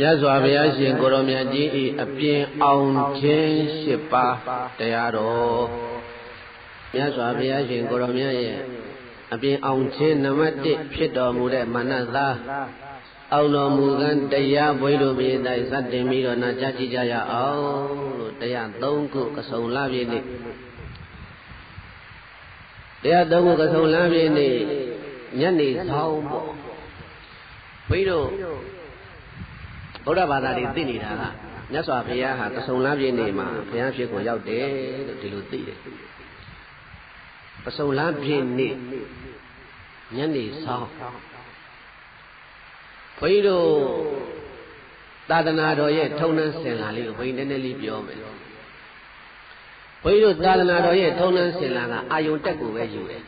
မြတ်စွာဘုရားရှင်ကိုရောမြတ်ကြီး၏အပြင်အောင်ခြင်း8ပါးတရားတော်မြတ်စွာဘုရားရှင်ကိုရောမြတ်ရဲ့အပြင်အောင်ခြင်းနံပါတ်1ဖြစ်တော်မူတဲ့မနတ်သားအောင်တော်မူကံတရားဘွေတို့မြေတိုင်းစတင်ပြီးတော့နာကြားကြည့်ကြရအောင်လို့တရား3ခုကဆုံလပြည့်နေ့တရား3ခုကဆုံလပြည့်နေ့ညနေဆောင်ပေါ့ဘုန်းကြီးတို့ဗုဒ္ဓဘာသာတွေသိနေတာကမြတ်စွာဘုရားဟာကဆုံလပြည့်နေ့မှာဘုရားဖြစ်ကိုရောက်တယ်လို့ဒီလိုသိတယ်ကဆုံလပြည့်နေ့ညနေဆောင်ဘုန်းကြီးတို့သာသနာတော်ရဲ့ထုံနှံစင်လာလေးကိုဘုန်းကြီးနည်းနည်းလေးပြောမယ်ဘုန်းကြီးတို့သာသနာတော်ရဲ့ထုံနှံစင်လာကအာယုန်တက်ကိုပဲယူတယ်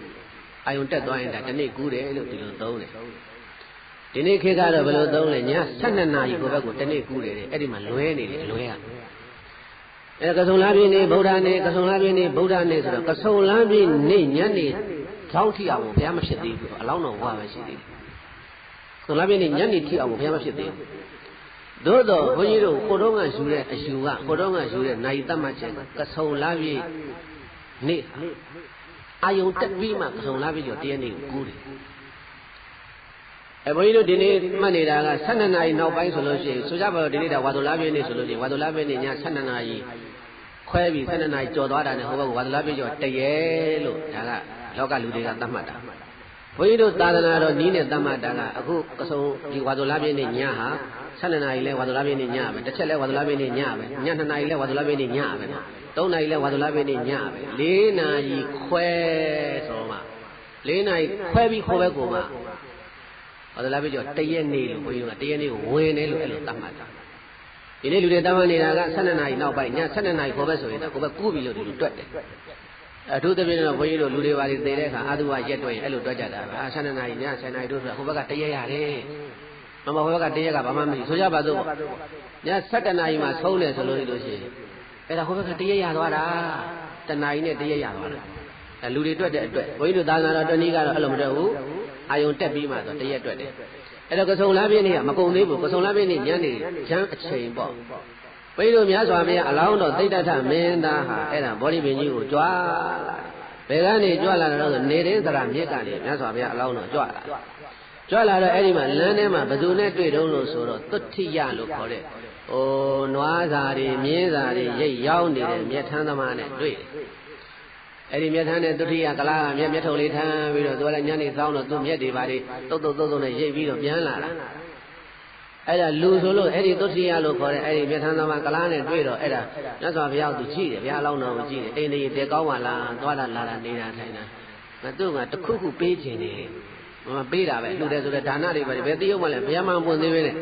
အာယုန်တက်သွားရင်ဒါတနေ့ကူးတယ်လို့ဒီလိုသုံးတယ်ဒီနေ့ခေတ်ကတော့ဘယ်လိုသုံးလဲည12နာရီကိုဘက်ကိုတနေ့ကူးတယ်အဲ့ဒီမှာလွဲနေတယ်လွဲရအဲ့ကဆုံလပြည့်နေ့ဗုဒ္ဓနေ့ကဆုံလပြည့်နေ့ဗုဒ္ဓနေ့ဆိုတော့ကဆုံလပြည့်နေ့ညနေထောင်းထီအောင်ဘုရားမဖြစ်သေးဘူးအလောင်းတော်ဘုရားပဲရှိသေးတယ်ကဆုံလပြည့်နေ့ညနေထီအောင်ဘုရားမဖြစ်သေးဘူးသို့တော့ဘုန်းကြီးတို့ကိုတော့ကယူတဲ့အယူကကိုတော့ကယူတဲ့နိုင်တတ်မှတ်ချက်ကဆုံလပြည့်နေ့အာယုန်တက်ပြီးမှကဆုံလပြည့်ကျော်တရက်နေ့ကိုကူးတယ်ဘုန်းကြီးတို့ဒီနေ့မှတ်နေတာက12နာရီနောက်ပိုင်းဆိုလို့ရှိရင်ဆိုကြပါတော့ဒီနေ့ဒါဝါသူလပြည့်နေ့ဆိုလို့ရှိရင်ဝါသူလပြည့်နေ့ည12နာရီခွဲပြီး12နာရီကျော်သွားတာနဲ့ဟိုဘက်ကဝါသူလပြည့်ကျော်တရေလို့ဒါကလောကလူတွေကသတ်မှတ်တာဘုန်းကြီးတို့သာသနာတော်နီးနဲ့သတ်မှတ်တာကအခုကဆုံဒီဝါသူလပြည့်နေ့ညဟာ12နာရီလဲဝါသူလပြည့်နေ့ညပဲတစ်ချက်လဲဝါသူလပြည့်နေ့ညပဲည2နာရီလဲဝါသူလပြည့်နေ့ညပဲ3နာရီလဲဝါသူလပြည့်နေ့ညပဲ4နာရီခွဲဆိုမှ4နာရီခွဲပြီးခိုးဘက်ကိုမှဝါသလာပြကျော်တရက်နေလို့ဘုန်းကြီးကတရက်နေကိုဝင်တယ်လို့အဲ့လိုသတ်မှတ်တာဒီနေ့လူတွေသတ်မှတ်နေတာက12နာရီနောက်ပိုင်းည12နာရီခေါ်ပဲဆိုရင်တော့ကိုယ်ပဲကူးပြီလို့ဒီလိုတွက်တယ်အထူးသဖြင့်တော့ဘုန်းကြီးတို့လူတွေပါတွေသေတဲ့အခါအာသုဘရက်တွက်ရင်အဲ့လိုတွက်ကြတာပဲ12နာရီည10နာရီတို့ဆိုတာဟိုဘက်ကတရက်ရတယ်မမဟိုဘက်ကတရက်ကဘာမှမရှိဆိုကြပါစို့ည7နာရီမှဆုံးတယ်ဆိုလို့ရှိရင်အဲ့ဒါဟိုဘက်ကတရက်ရသွားတာတနာရီနဲ့တရက်ရသွားတာအဲ့လူတွေတွက်တဲ့အတွက်ဘုန်းကြီးတို့သာသနာတော်တနည်းကတော့အဲ့လိုမတွက်ဘူးအာယုံတက်ပြီးမှဆိုတရက်တွက်တယ်အဲ့တော့ကဆုံလပြည့်နေ့ကမကုန်သေးဘူးကဆုံလပြည့်နေ့ညနေချမ်းအချိန်ပေါ့ဘုန်းကြီးတို့များစွာဘုရားအလောင်းတော်သိတ္တထမင်းသားဟာအဲ့ဒါဘောဓိပင်ကြီးကိုကြွလာတယ်ဘယ်ကနေကြွလာတာလဲဆိုနေရင်းသရမြစ်ကနေများစွာဘုရားအလောင်းတော်ကြွလာကြွလာတော့အဲ့ဒီမှာလမ်းထဲမှာဘသူနဲ့တွေ့တုံးလို့ဆိုတော့သုတ္ထိယလို့ခေါ်တဲ့နွားစာတွေမြင်းစာတွေရိတ်ရောက်နေတဲ့မြတ်ထမ်းသမားနဲ့တွေ့တယ်အဲ့ဒီမြတ်ထမ်းတဲ့သုတ္ထိယကလားကမျက်ထုံလေးထမ်းပြီးတော့သူကလည်းညနေဆောင်တော့သူ့မျက်တွေပါတွေတုတ်နဲ့ရိတ်ပြီးတော့ပြန်လာတာအဲ့ဒါလူဆိုလို့အဲ့ဒီသုတ္ထိယလို့ခေါ်တဲ့အဲ့ဒီမြတ်ထမ်းသမားကလားနဲ့တွေ့တော့အဲ့ဒါမြတ်စွာဘုရားသူကြည့်တယ်ဘုရားအလောင်းတော်ကိုကြည့်တယ်အိမ်လေးတဲကောင်းပါလားသွားတာလာတာနေတာထိုင်တာငါသူ့ကတခုခုပေးခြင်းနေမပေးတာပဲလှူတယ်ဆိုတဲ့ဒါနတွေပဲဘယ်သိအောင်မလဲဘုရားမှပွင့်သေးပဲနဲ့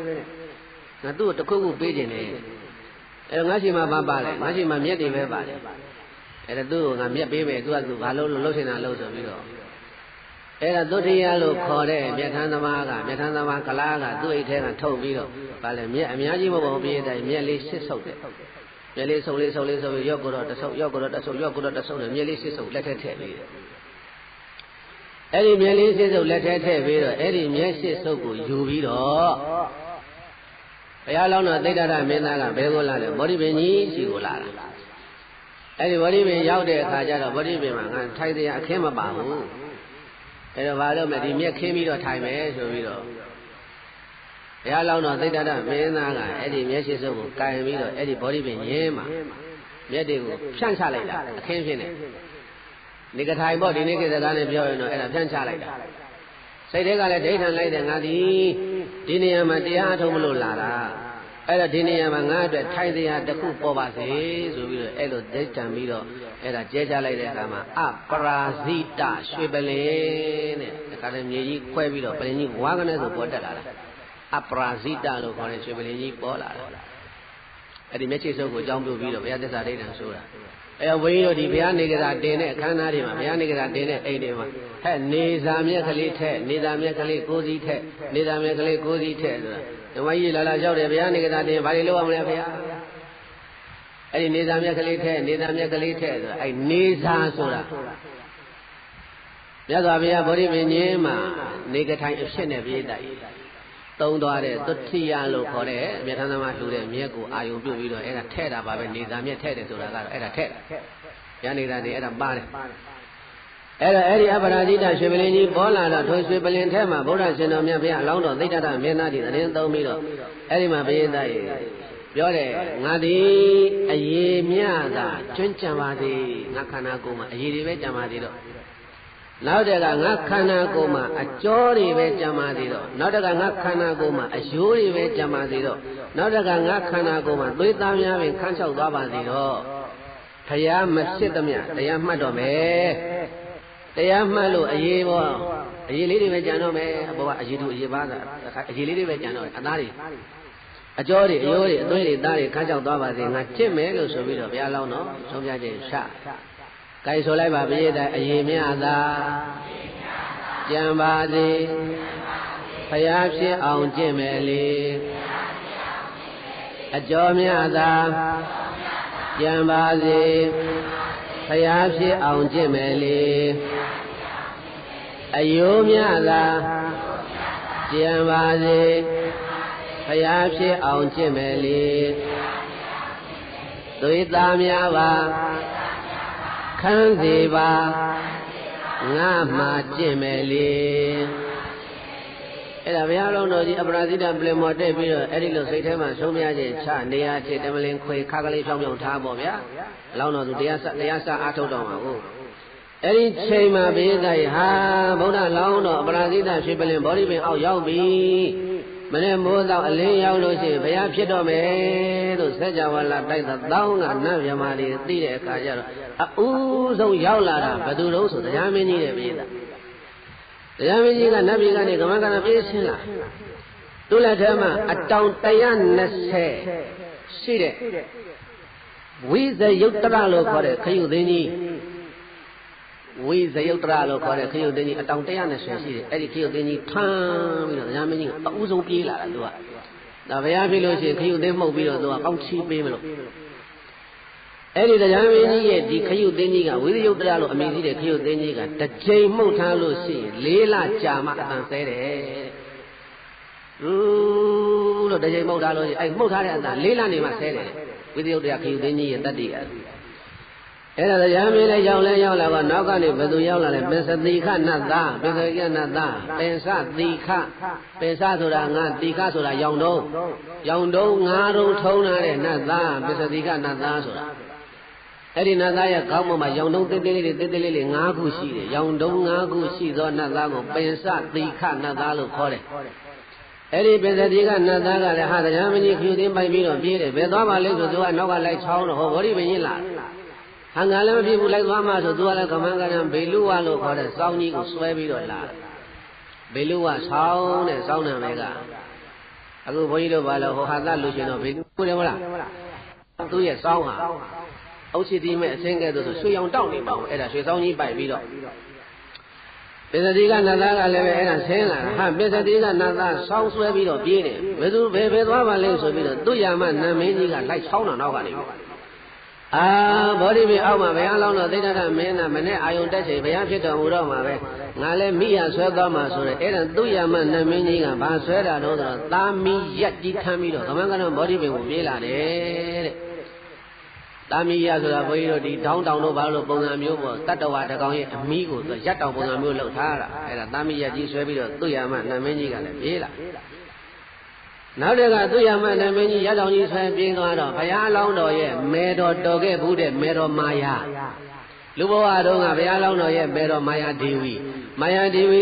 ငါသူ့ကိုတခုခုပေးခြင်းနေအဲ့ငါရှိမှဘာပါလဲငါရှိမှမျက်တွေပဲပါတယ်အဲ့ဒါသူ့ကိုငါမျက်ပေးမယ်သူကသူဘာလို့လှုပ်ရှင်တာလှုပ်ဆိုပြီးတော့အဲ့ဒါသုတ္တိယလို့ခေါ်တဲ့မြတ်ထမ်းသမားကလားကသူ့အိတ်ထဲကထုတ်ပြီးတော့ဗာလဲမျက်အများကြီးမဟုတ်ဘူးပြည့်တိုင်းမျက်လေးရှစ်ဆုပ်တယ်မျက်လေးဆုပ်လေးရော့ကိုတော့တဆုပ်ရော့ကိုတော့တဆုပ်ရော့ကိုတော့တဆုပ်နဲ့မျက်လေးရှစ်ဆုပ်လက်ထဲထည့်ပြီးတယ်အဲ့ဒီမျက်လေးရှစ်ဆုပ်လက်ထဲထည့်ပြီးတော့အဲ့ဒီမျက်ရှစ်ဆုပ်ကိုယူပြီးတော့ဘုရားလောင်းတော်သိတ္တရမင်းသားကဘယ်ကိုလာလဲဘောဓိပင်ကြီးရှိကိုလာတာအဲ့ဒီဘောဓိပင်ရောက်တဲ့အခါကျတော့ဘောဓိပင်မှာငါထိုင်တရားအခင်းမပါဘူးအဲ့တော့ဘာလို့မဲ့ဒီမြက်ခင်းပြီးတော့ထိုင်မယ်ဆိုပြီးတော့ဘုရားလောင်းတော်သိတ္တရမင်းသားကအဲ့ဒီမျက်ရှိစုပ်ကိုကင်ပြီးတော့အဲ့ဒီဘောဓိပင်ရင်းမှာမျက်တွေကိုဖြန့်ချလိုက်တာအခင်းဖြစ်နေနေကထိုင်ပေါ့ဒီနေ့ကိစ္စသားနဲ့ပြောရင်တော့အဲ့ဒါဖြန့်ချလိုက်တာစိတ်ထဲကလည်းဒိဋ္ဌံလိုက်တယ်ငါဒီနေရာမှာတရားအထုတ်မလို့လာတာအဲ့တော့ဒီနေရာမှာငါအတွက်ထိုင်တရားတစ်ခုပေါ်ပါစေဆိုပြီးတော့အဲ့လိုဒိဋ္ဌံပြီးတော့အဲ့ဒါကျဲချလိုက်တဲ့အခါမှာအပရာဇိတရွှေပလင်တဲ့ဒါကလည်းမြေကြီးခွဲပြီးတော့ပလင်ကြီးဝါကနေဆိုပေါ်တက်လာတာအပရာဇိတလို့ခေါ်တဲ့ရွှေပလင်ကြီးပေါ်လာတာအဲ့ဒီမျက်ခြေစုပ်ကိုအကြောင်းပြုပြီးတော့ဘုရားသစ္စာဒိဋ္ဌံဆိုတာအဲ့တော့ဘုန်းကြီးတို့ဒီဘုရားနေကြတာတင်တဲ့အခမ်းအနားတွေမှာဘုရားနေကြတာတင်တဲ့အိမ်တွေမှာဟဲ့နေစာမြက်ကလေးထက်နေစာမြက်ကလေး9စီးထက်နေစာမြက်ကလေး9စီးထက်ဆိုတာဓမ္မကြီးလာရောက်တယ်ဘုရားနေကြတာတင်ဘာတွေလုပ်ရမလဲဘုရားအဲ့ဒီနေစာမြက်ကလေးထက်နေစာမြက်ကလေးထက်ဆိုတာအဲ့နေစာဆိုတာမြတ်စွာဘုရားဗောဓိပင်ကြီးမှာနေကထိုင်အဖြစ်နဲ့ပြည့်တိုက် သုံးသွားတဲ့သုတိယလို့ခေါ်တဲ့မြတ်ထမ်းသမားလှူတဲ့မြက်ကိုအာယုံပြုတ်ပြီးတော့အဲ့ဒါထဲ့တာပါပဲနေတာမြက်ထဲ့တယ်ဆိုတာကတော့အဲ့ဒါထဲ့ရနေတာနေအဲ့ဒါပါတယ်အဲ့တော့အဲ့ဒီအပရာဇိတရွှေပလင်ကြီးပေါ်လာတော့ထိုရွှေပလင်ထဲမှာဗုဒ္ဓရှင်တော်မြတ်ဘုရားအလောင်းတော်သိတ္တရမင်းသားကြီးသတင်းသုံးပြီးတော့အဲ့ဒီမှာဘုရားသားကြီးပြောတယ်ငါသည်အရေးမြတာကျွမ်းကြံပါသည်ငါခန္ဓာကိုယ်မှာအရေးတွေပဲကြံပါသေးတော့နောက်တကငါခန္ဓာကိုယ်မှာအကျော်တွေပဲကြံပါသေးတော့နောက်တကငါခန္ဓာကိုယ်မှာအယိုးတွေပဲကြံပါသေးတော့နောက်တကငါခန္ဓာကိုယ်မှာသွေးသားများပင်ခန်းချောက်သွားပါသေးတော့ဘုရားမဖြစ်သမျှတရားမှတ်တော့မယ်တရားမှတ်လို့အရေးပေါ့အရေးလေးတွေပဲကြံတော့မယ်အပေါ်ကအရေးတူအရေးပါတာအရေးလေးတွေပဲကြံတော့အသားတွေအကျော်တွေအယိုးတွေအသွေးတွေသားတွေခန်းချောက်သွားပါစေငါကျင့်မယ်လို့ဆိုပြီးတော့ဘုရားလောင်းတော့ဆုံးဖြတ်ခြင်းရှကိုင်ဆိုလိုက်ပါဘုရားတဲ့အရေးမြသာကြံပါစေဘုရားဖြစ်အောင်ကျင့်မယ်လေအကျော်မြသာကြံပါစေဘုရားဖြစ်အောင်ကျင့်မယ်လေအယိုးမြသာကြံပါစေဘုရားဖြစ်အောင်ကျင့်မယ်လေသွေးသားများပါခန်းစီပါငါမှကျင့်မယ်လေအဲ့ဒါဘုရားလုံးတော်ကြီးအပရာဇိတပလင်မော်တက်ပြီးတော့အဲ့ဒီလိုစိတ်ထဲမှာဆုံးမြခြင်းချနေရာချေတမလင်ခွေခါကလေးဖြောင်းဖြောင်းထားပေါ့ဗျာအလောင်းတော်သူတရားစအားထုတ်တော်မှာဟုတ်အဲ့ဒီချိန်မှာဘိသယဟာဗုဒ္ဓလောင်းတော်အပရာဇိတရွှေပလင်ဘောဓိပင်အောက်ရောက်ပြီမနေ့မိုးတော့အလင်းရောက်လို့ရှိရင်ဘုရားဖြစ်တော့မယ်လို့ဆက်ကြဝဠာတိုက်တဲ့တောင်းကနတ်မြမာတွေသိတဲ့အခါကျတော့အဦးဆုံးရောက်လာတာဘယ်သူတုံးဆိုတရားမင်းကြီးရဲ့ပြည်သားတရားမင်းကြီးကနတ်ပြည်ကနေကမ္မကနာပြေးဆင်းလာသူ့လက်ထဲမှာအတောင်120ရှိတဲ့ဝိဇယုတ်တရလို့ခေါ်တဲ့ခရုသိန်းကြီးဝိဇယုတ်တရလို့ခေါ်တဲ့ခရုသိန်းကြီးအတောင်120ရှိတယ်အဲ့ဒီခရုသိန်းကြီးထမ်းပြီးတော့တရားမင်းကြီးကအဦးဆုံးပြေးလာတာသူကဒါဘုရားဖြစ်လို့ရှိရင်ခရုသိန်းမှုတ်ပြီးတော့သူကကောင်းချီးပေးမလို့အဲ့ဒီတရားမင်းကြီးရဲ့ဒီခရုသိန်းကြီးကဝိဇယုတ်တရလို့အမည်ရှိတဲ့ခရုသိန်းကြီးကတစ်ချိန်မှုတ်ထားလို့ရှိရင်4လကြာမှအတန်ဆဲတယ်လို့တစ်ချိန်မှုတ်ထားလို့ရှိရင်အဲ့မှုတ်ထားတဲ့အတန်4လနေမှဆဲတယ်ဝိဇယုတ်တရခရုသိန်းကြီးရဲ့တတ္တိကအဲ့ဒါတရားမင်းလည်းရောက်လာတော့နောက်ကနေဘယ်သူရောက်လာလဲပင်စတိခနတ်သားပင်စတိခနတ်သားပင်စတိခပင်စဆိုတာငါတိခဆိုတာရောင်တုံးငါးတုံးထုံးလာတဲ့နတ်သားပင်စတိခနတ်သားဆိုတာအဲ့ဒီနတ်သားရဲ့ခေါင်းပေါ်မှာရောင်တုံးသေးသေးလေး5ခုရှိတယ်ရောင်တုံး5ခုရှိသောနတ်သားကိုပင်စတိခနတ်သားလို့ခေါ်တယ်အဲ့ဒီပင်စတိခနတ်သားကလည်းဟာတရားမင်းကြီးဖြူသိမ်းပိုက်ပြီးတော့ပြေးတယ်ဘယ်သွားမှလဲဆိုသူကနောက်ကလိုက်ချောင်းတော့ဟောဗောဓိပင်ကြီးလာဟန်ကလည်းမဖြစ်ဘူးလိုက်သွားမှဆိုသူကလည်းကမန်းကရံဘေလူဝလို့ခေါ်တဲ့စောင်းကြီးကိုဆွဲပြီးတော့လာဘေလူဝဆောင်းတဲ့စောင်းနာမဲကအခုဘုန်းကြီးတို့ဘာလို့ဟောဟာသလူရှင်တော့ဘေလူတယ်မလားသူ့ရဲ့စောင်းဟာအုတ်ချီတီမဲ့အစင်းကဲဆိုရွှေရောင်တောက်နေပါဘူးအဲ့ဒါရွှေစောင်းကြီးပိုက်ပြီးတော့ပစ္စတိကနတ်သားကလည်းပဲအဲ့ဒါဆင်းလာဟာပစ္စတိကနတ်သားဆောင်းဆွဲပြီးတော့ပြေးတယ်ဘယ်သူဘယ်သွားပါလဲဆိုပြီးတော့သူ့ယာမနတ်မင်းကြီးကလိုက်ချောင်းတော့နောက်ကနေဘောဓိပင်အောက်မှာဘုရားလောင်းတော်သိတ္တရမင်းသားမနဲ့အာယုန်တက်ချိန်ဘုရားဖြစ်တော်မူတော့မှာပဲငါလည်းမိရဆွဲသွားမှာဆိုတော့အဲ့ဒါသူ့ယာမနတ်မင်းကြီးကဘာဆွဲတာတော့ဆိုတော့သာမီရက်ကြီးထမ်းပြီးတော့ကမန်းကတော့ဘောဓိပင်ကိုပြေးလာတယ်တဲ့သာမီရဆိုတာဘုန်းကြီးတို့ဒီတောင်းတောင်တို့ဘာလို့ပုံစံမျိုးပေါ့တတ္တဝါတကောင်ရဲ့အမီးကိုသူရက်တောင်ပုံစံမျိုးလုပ်ထားတာအဲ့ဒါသာမီရက်ကြီးဆွဲပြီးတော့သူ့ယာမနတ်မင်းကြီးကလည်းပြေးလာနောက်တကသူရမနမင်းကြီးရတောင်ကြီးဆွဲပြေးသွားတော့ဘုရားလောင်းတော်ရဲ့မေတော်တော်ခဲ့ဘူးတဲ့မေတော်မာယာလူဘဝတုန်းကဘုရားလောင်းတော်ရဲ့မေတော်မာယာဒေဝီ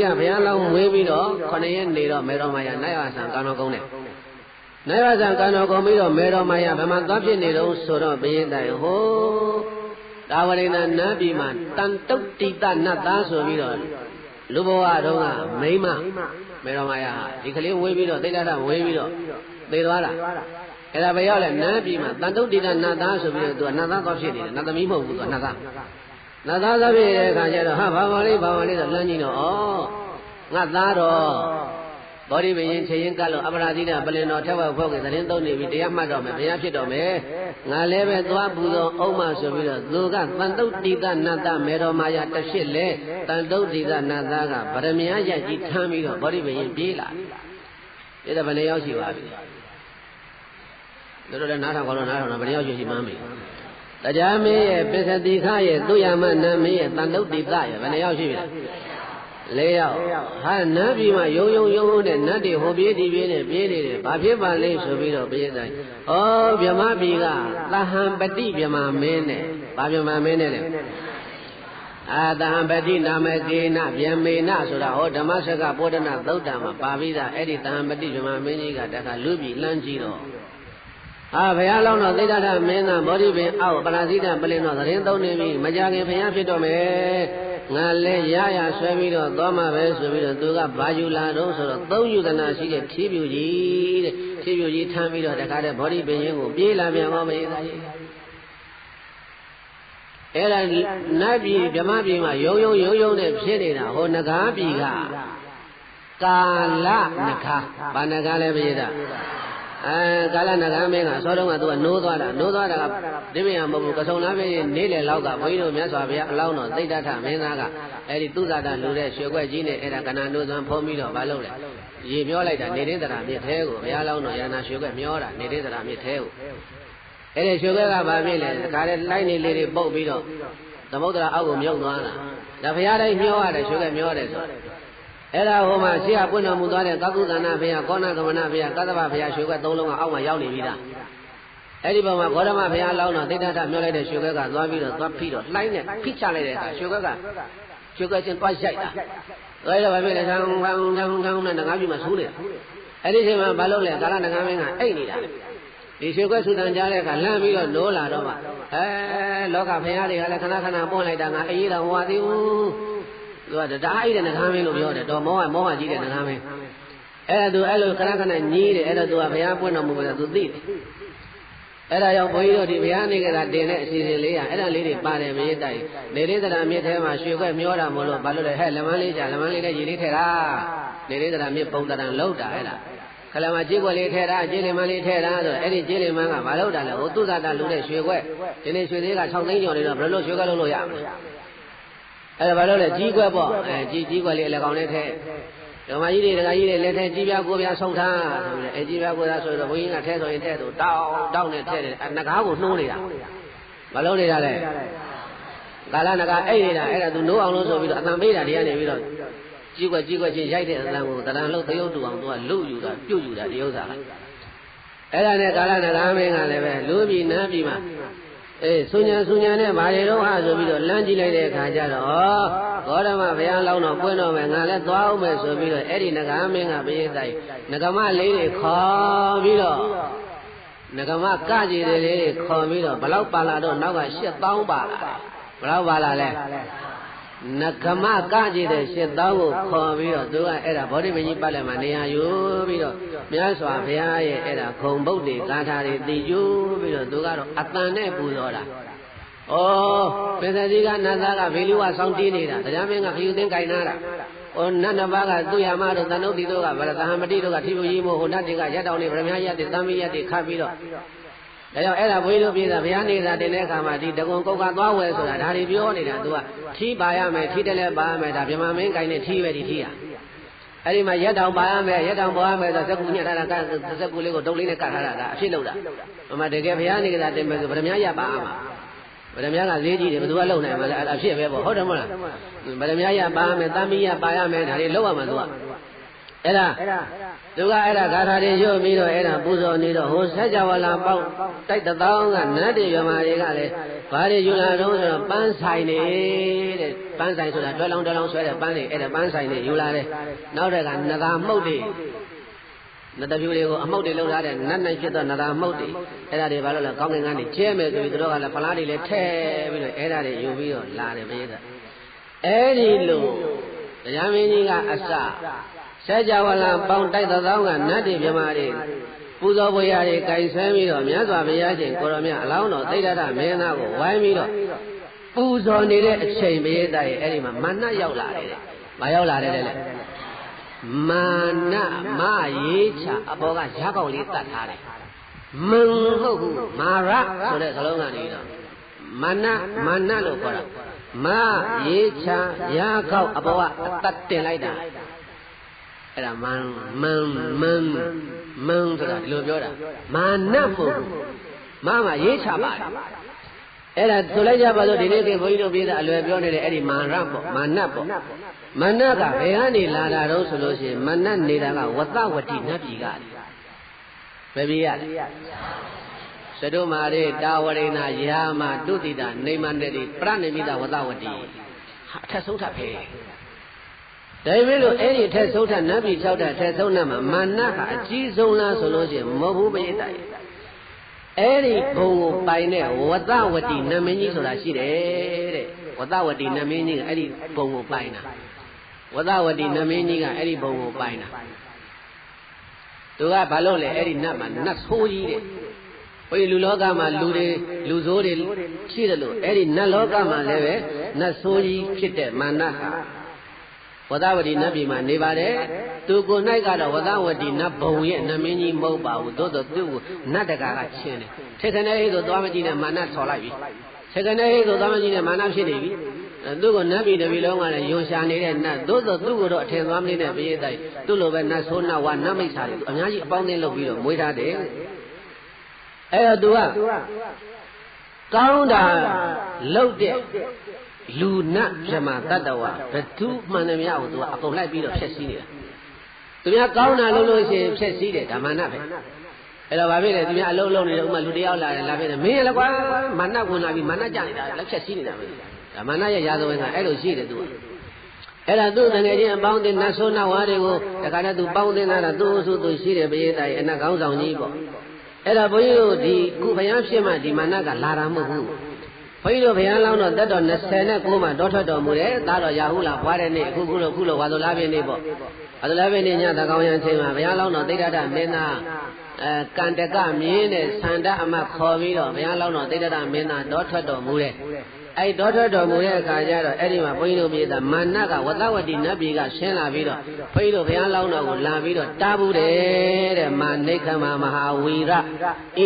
ကဘုရားလောင်းမွေးပြီးတော့9ရက်နေတော့မေတော်မာယာနိုင်ဝဆံကံတော်ကုန်းနဲ့နိုင်ဝဆံကံတော်ကုန်းပြီးတော့မေတော်မာယာဘယ်မှာသွားဖြစ်နေတော့ဆိုတော့ဘုရင်တိုင်ဟိုဒါဝရိဏနတ်ပြည်မှာတန်တုတ်တိတနတ်သားဆိုပြီးတော့လူဘဝတုန်းကမိမမေတော်မာယာဒီကလေးဝေးပြီးတော့သိတ္တရဝေးပြီးတော့သေသွားတာအဲ့ဒါပဲရောက်လဲနတ်ပြည်မှာတန်တုတ်တိတနတ်သားဆိုပြီးတော့သူကနတ်သားသွားဖြစ်နေတယ်နတ်သမီးမဟုတ်ဘူးသူကနတ်သားသွားဖြစ်တဲ့အခါကျတော့ဟာဘာပါလေးဆိုလမ်းကြီးတော့ဩငါသားတော့ဘောဓိပင်ရင်ခြေရင်ကပ်လို့အပရာဇိတပလင်တော်ထက်ဝက်ဖွဲ့ကသတင်းသုံးနေပြီတရားမှတ်တော့မယ်ဘုရားဖြစ်တော့မယ်ငါလည်းပဲသွားပူဇော်အောင်မဆိုပြီးတော့သူကတန်တုတ်တိတနတ်သားမေတော်မာယာတစ်ဖြစ်လေတန်တုတ်တိတနတ်သားကဗရမယရကြီးထမ်းပြီးတော့ဘောဓိပင်ရင်ပြေးလာ ဒီတော့ဘယ်နှယောက်ရှိပါပြီတို့လည်းနားထောင်ကောင်းတော့နားထောင်တာဘယ်နှယောက်ရှိမှန်းမေးတရားမင်းရဲ့ပစ္စတိခရဲ့သူရမနာမင်းရဲ့တန်တုတ်တိကရဲ့ဘယ်နှယောက်ရှိပြီလဲ4ယောက်ဟာနတ်ပြည်မှာယုံနဲ့နတ်တွေဟိုပြေးဒီပြေးနဲ့ပြေးနေတယ်ဘာဖြစ်ပါလဲဆိုပြီးတော့ပြေးတိုင်းဩဗြဟ္မပြည်ကသဟံပတိဗြဟ္မမင်းနဲ့ဘာဗြဟ္မမင်းနဲ့လဲသဟံပတိနာမကေနဗျမေနဆိုတာဟောဓမ္မစကပောဒနာသုတ်တံမှာပါပြီးသားအဲ့ဒီသဟံပတိဗြဟ္မမင်းကြီးကတခါလူပြည်လမ်းကြည့်တော့ဘုရားလောင်းတော်သိတ္တထမင်းသားမောဒိပင်အောက်ပရာဇိတပလင်တော်သတင်းသုံးနေပြီမကြခင်ဘုရားဖြစ်တော့မယ်ငါလည်းရဆွဲပြီးတော့သွားမှာပဲဆိုပြီးတော့သူကဘာယူလာတော့ဆိုတော့သုံးယူသနာရှိတဲ့ထီးပြူကြီးတဲ့ထီးပြူကြီးထမ်းပြီးတော့တခါတည်းမောဒိပင်ရင်ကိုပြေးလာပြန်ပါမေးသားကြီးအဲ့ဒါနတ်ပြည်ဗြဟ္မပြည်မှာယုံနဲ့ဖြစ်နေတာဟိုနဂါးပြည်ကကာလနဂါးဘာနဂါးလဲပြေးတာကာလနဂါမင်းကအစောတုန်းကသူကနိုးသွားတာကဒီမယမဟုတ်ဘူးကဆုံလားပဲနေလေလောက်ကဘုန်းကြီးတို့မြတ်စွာဘုရားအလောင်းတော်သိတ္တထမင်းသားကအဲ့ဒီသူဇာတာလူတဲ့ရွှေခွက်ကြီးနဲ့အဲ့ဒါကဏ္ဍနိုးသွမ်းဖုံးပြီးတော့မလုပ်လဲရေမျောလိုက်တာနေတဲ့တရာမြစ်သေးကိုဘုရားလောင်းတော်ရဟနာရွှေခွက်မျောတာနေတဲ့တရာမြစ်သေးကိုအဲ့ဒီရွှေခွက်ကဘာဖြစ်လဲဒါကြတဲ့လိုက်နေလေးတွေပုတ်ပြီးတော့သမုဒ္ဒရာအောက်ကိုမြုပ်သွားတာဒါဘုရားတိုင်းမျောရတယ်ရွှေခွက်မျောတယ်ဆိုအဲ့ဒါဟိုမှာရှေ့ကပွင့်တော်မူသွားတဲ့ကာကုသနာဘုရားကောဏကမနဘုရားကသဗ္ဗဘုရားရွှေခွက်3လုံးကအောက်မှာရောက်နေပြီလားအဲ့ဒီပုံမှာဂေါတမဘုရားလောင်းတော်သိတ္တထမျောလိုက်တဲ့ရွှေခွက်ကသွားပြီးတော့သွားဖိတော့လှိုင်းနဲ့ဖိချလိုက်တဲ့အခါရွှေခွက်ကချင်းသွားရိုက်တာအဲ့ဒါဘာဖြစ်လဲထောင်းနဲ့ငါးပြီမှာဆူးနေတာအဲ့ဒီချိန်မှာဘာလုပ်လဲကာလနဂါမင်းကအိတ်နေတာဒီရွှေခွက်ဆူတန်ကြားတဲ့အခါလမ်းပြီးတော့နိုးလာတော့မှလောကဘုရားတွေကလည်းခဏပွင့်လိုက်တာငါအေးတော်ဟောသေးဘူးသူကတအားအိတဲ့နဂါမင်းလို့ပြောတယ်တော်မောဟကြီးတဲ့နဂါမင်းအဲ့ဒါသူအဲ့လိုခဏညီးတယ်အဲ့ဒါသူကဘုရားပွင့်တော်မူတယ်သူသိတယ်အဲ့ဒါကြောင့်ဘုန်းကြီးတို့ဒီဘုရားနေကတင်တဲ့အစီအစဉ်လေးအဲ့ဒါလေးတွေပါတယ်မေးတိုက်နေတဲ့တရာမြစ်ထဲမှာရွှေခွက်မျောတာမို့လို့ဘာလို့လဲဟဲ့လက်မန်းလေးနဲ့ရေလေးထည့်တာနေတဲ့တရာမြစ်ပုံတရံလောက်တာအဲ့ဒါခလမကြေးခွက်လေးထည့်တာကြေးလင်မန်းလေးထည့်တာဆိုအဲ့ဒီကြေးလင်မန်းကမလောက်တာလဲဟိုသူဇာတာလူတဲ့ရွှေခွက်ဒီနေ့ရွှေသေးက6သိန်းကျော်နေတော့ဘယ်လိုရွှေခွက်လုပ်လို့ရမလဲအဲ့ဒါဘာလို့လဲကြီးခွက်ပေါ့ကြီးခွက်လေးအလကောင်လေးထည့်ဓမ္မကြီးတွေဒကာကြီးတွေလက်ထဲကြီးပြကိုပြဆုံးထားဆိုပြီးအဲကြီးပြကိုသားဆိုတော့ဘုန်းကြီးကထဲဆိုရင်ထဲဆိုတောင်းနဲ့ထဲတယ်နဂါးကိုနှိုးနေတာမလုံးနေတာလဲကာလနဂါးအိတ်နေတာအဲ့ဒါသူနိုးအောင်လို့ဆိုပြီးတော့အတန်ပေးတာတွေကနေပြီးတော့ကြီးကွက်ချင်းရိုက်တဲ့အတန်ကိုတရံလို့သရုပ်တူအောင်သူကလုယူတာပြုတ်ယူတာဒီဥစ္စာကအဲ့ဒါနဲ့ကာလနဂါးမင်းကလည်းပဲလူပြည်နန်းပြည်မှာဆူညာနဲ့ဘာတွေတော့ဟာဆိုပြီးတော့လမ်းကြည့်လိုက်တဲ့အခါကျတော့ဂေါတမဘုရားလောင်းတော့ပွင့်တော့မယ်ငါလည်းသွားအောင်မယ်ဆိုပြီးတော့အဲ့ဒီနဂါမင်းကဘယင်းတိုင်းနဂမလေးတွေခေါ်ပြီးတော့နဂမကကြည်တွေလေးခေါ်ပြီးတော့ဘလောက်ပါလာတော့နောက်က8000ပါလာဘလောက်ပါလာလဲနဂမကကြည်တဲ့8000ကိုခေါ်ပြီးတော့သူကအဲ့ဒါဗောဓိမကြီးပတ်လည်းမှာနေရာယူပြီးတော့မြတ်စွာဘုရားရဲ့အဲ့ဒါခုံဗုဒ္ဓေဂါထာတွေသိယူပြီးတော့သူကတော့အတန်နဲ့ပူဇော်တာဩပစ္စတိကနတ်သားကဗေလူဝဆောင်းတီးနေတာတရားမင်းကခယူသိန်းကြိုင်နာတာဩနတ်နှစ်ပါးကသူရမတို့တန်ုတ်တီတို့ကဗရသဟမတိတို့ကထိပ်ကြီးမို့ဟိုနတ်တွေကရက်တောင်နေဗရမယရက်တွေသံမီရက်တွေခတ်ပြီးတော့ဒါကြောင့်အဲ့ဒါဘွေးလို့ပြည်တာဘုရားနေတာတင်တဲ့အခါမှာဒီတကွန်ကုတ်ကသွားဝယ်ဆိုတာဒါတွေပြောနေတာသူကထီးပါရမယ်ထီးတယ်လည်းပါရမယ်ဒါဗြဟ္မာမင်းကိုင်းနဲ့ထီးပဲဒီထီးရအဲ့ဒီမှာရက်တောင်ပါရမယ်ရက်တောင်ပေါ်ရမယ်ဆိုစက်ကူညှက်ထားတာစက်ကူလေးကိုတုံးလေးနဲ့ကတ်ထားတာဒါအဖြစ်လို့တာဟိုမှာတကယ်ဘုရားနေတာတင်မယ်ဆိုဗရမယပါမှာဗရမယကဈေးကြီးတယ်ဘယ်သူကလုံနိုင်မှာလဲအဖြစ်ပဲပေါ့ဟုတ်တယ်မဟုတ်လားဗရမယပါရမယ်သံမီယပါရမယ်ဒါတွေလောက်ရမှာသူကအဲ့ဒါသူကအဲ့ဒါဂါထာတွေရွတ်ပြီးတော့အဲ့ဒါပူဇော်နေတော့ဟိုဆက်ကြဝဠာပေါက်တိုက်1000ကနတ်တွေယမတွေကလည်းဘာတွေယူလာတော့ဆိုတော့ပန်းဆိုင်နေတဲ့ပန်းဆိုင်ဆိုတာတွဲလောင်းဆွဲတဲ့ပန်းတွေအဲ့ဒါပန်းဆိုင်တွေယူလာတယ်နောက်တဲ့ကနဂါမှုတ်တွေနတ်တပြူတွေကိုအမှုတ်တွေလုပ်ထားတဲ့နတ်နိုင်ဖြစ်သောနဂါမှုတ်တွေအဲ့ဒါတွေဘာလို့လဲကောင်းကင်ကနေကျဲမယ်ဆိုပြီးတို့ကလည်းဖလားတွေလည်းထဲပြီးတော့အဲ့ဒါတွေယူပြီးတော့လာတယ်ပြေးတာအဲ့ဒီလိုတရားမင်းကြီးကအစဆက်ကြဝဠာပေါင်းတိုက်1000ကနတ်တွေမြမာတွေပူဇော်ပွေရာတွေကြိုင်ဆဲပြီးတော့မြတ်စွာဘုရားရှင်ကိုရောမြတ်အလောင်းတော်သိတ္တရမင်းသားကိုဝိုင်းပြီးတော့ပူဇော်နေတဲ့အချိန်ဘေးတိုက်အဲ့ဒီမှာမာနရောက်လာတယ်တဲ့။မရောက်လာတယ်လေ။မာနမရေးချအပေါ်ကရားကောက်လေးတတ်ထားတယ်။မန်ဟုတ်ဘူးမာရဆိုတဲ့စလုံးကနေတော့မာနလို့ခေါ်တာ။မရေးချရားကောက်အပေါ်ကအတတ်တင်လိုက်တာ။ အဲ့ဒါမန်ဆိုတာဒီလိုပြောတာမာနဖို့မရေးချပါတယ်အဲ့ဒါဆိုလိုက်ကြပါလို့ဒီနေ့ကဘုန်းကြီးတို့ပြည်သားအလွယ်ပြောနေတဲ့အဲ့ဒီမာနပေါ့မာနကဘယ်ကနေလာတာတော့ဆိုလို့ရှိရင်မာနနေတာကဝတ္တဝတိနတ်ပြည်ကဘယ်ပြည်ရလဲသတုမာရေတာဝရိဏယာမတုတိတာနေမနေတိပရဏိမိတဝတ္တဝတိအထက်ဆုံးထပ်ပဲဒါပေမဲ့လို့အဲ့ဒီအထက်ဆုံးထပ်နတ်ပြည်6ထပ်အထက်ဆုံးနတ်မှာမာနဟာအကြီးဆုံးလားဆိုလို့ရှိရင်မဟုတ်ဘူးပိဋကအဲ့ဒီဘုံကိုပိုင်တဲ့ဝတ္တဝတိနတ်မင်းကြီးဆိုတာရှိတယ်တဲ့ဝတ္တဝတိနတ်မင်းကြီးကအဲ့ဒီဘုံကိုပိုင်တာဝတ္တဝတိနတ်မင်းကြီးကအဲ့ဒီဘုံကိုပိုင်တာသူကဘာလို့လဲအဲ့ဒီနတ်မှာနတ်ဆိုးကြီးတဲ့ဘုရားလူလောကမှာလူတွေလူဆိုးတွေရှိတယ်လို့အဲ့ဒီနတ်လောကမှာလည်းပဲနတ်ဆိုးကြီးဖြစ်တဲ့မာနဟာဝတ္တဝတိနတ်ပြည်မှာနေပါတယ်သူကိုယ်၌ကတော့ဝတ္တဝတိနတ်ဘုံရဲ့နတ်မင်းကြီးမဟုတ်ပါဘူးသို့တော့သူ့ကိုနတ်တကာကချင်းတယ်ထေခဏဟိဆိုသွားမကြည့်နဲ့မာနဆော်လိုက်ပြီထေခဏဟိဆိုသွားမကြည့်နဲ့မာနဖြစ်နေပြီသူ့ကိုနတ်ပြည်တစ်ပြည်လုံးကလည်းယွန်ရှာနေတဲ့နတ်သို့တော့သူ့ကိုတော့အထင်သွားမလေးနဲ့ပြေးတိုက်သူ့လိုပဲနတ်ဆိုးနတ်ဝါနတ်မိတ်ဆာတွေအများကြီးအပေါင်းအသင်းလုပ်ပြီးတော့မွေးထားတယ်အဲ့တော့သူကကောင်းတာလုပ်တဲ့လူနတ်ပြမတတ္တဝါဘသူမှန်တယ်များကိုသူကအကုန်လိုက်ပြီးတော့ဖျက်ဆီးနေတာသူများကောင်းတာလုပ်လို့ရှိရင်ဖျက်ဆီးတယ်ဒါမာနပဲအဲ့တော့ဗာဖြစ်တယ်သူများအလုံးလုံးနေတယ်ဥမာလူတယောက်လာတယ်လာဖြစ်တယ်မင်းလည်းကွာမာနဝင်လာပြီးမာနကြနေတာလက်ဖျက်ဆီးနေတာပဲဒါမာနရဲ့ရာဇဝင်ကအဲ့လိုရှိတယ်သူကအဲ့ဒါသူ့တကယ်ချင်းအပေါင်းအသင်းနတ်ဆိုးနတ်ဝါတွေကိုတခါတည်းသူပေါင်းသင်းလာတာသူ့အဆုသူရှိတယ်ပရိသတ်ရဲ့အနတ်ကောင်းဆောင်ကြီးပေါ့အဲ့ဒါဘုန်းကြီးတို့ဒီခုဘုရားဖြစ်မှဒီမာနကလာတာမဟုတ်ဘူးဘုန်းကြီးတို့ဘုရားလောင်းတော့တက်တော်29မှာတောထွက်တော်မူတယ်သားတော်ရာဟုလာဘွားတဲ့နေ့အခုလိုဝါသောလပြည့်နေ့ပေါ့ဝါသောလပြည့်နေ့ညသကောင်းရန်ချိန်မှာဘုရားလောင်းတော်သိတ္တရမင်းသားကန္တကမြင်းနဲ့ဆန္ဒအမခေါ်ပြီးတော့ဘုရားလောင်းတော်သိတ္တရမင်းသားတောထွက်တော်မူတယ်အဲ့တောထွက်တော်မူတဲ့အခါကျတော့အဲ့ဒီမှာဘုန်းကြီးတို့ပြည်သားမာနကဝတ္တဝတိနတ်ပြည်ကရှင်းလာပြီးတော့ဘုန်းကြီးတို့ဘုရားလောင်းတော်ကိုလာပြီးတော့တားဘူးတယ်တဲ့မာနိခမမဟာဝီရ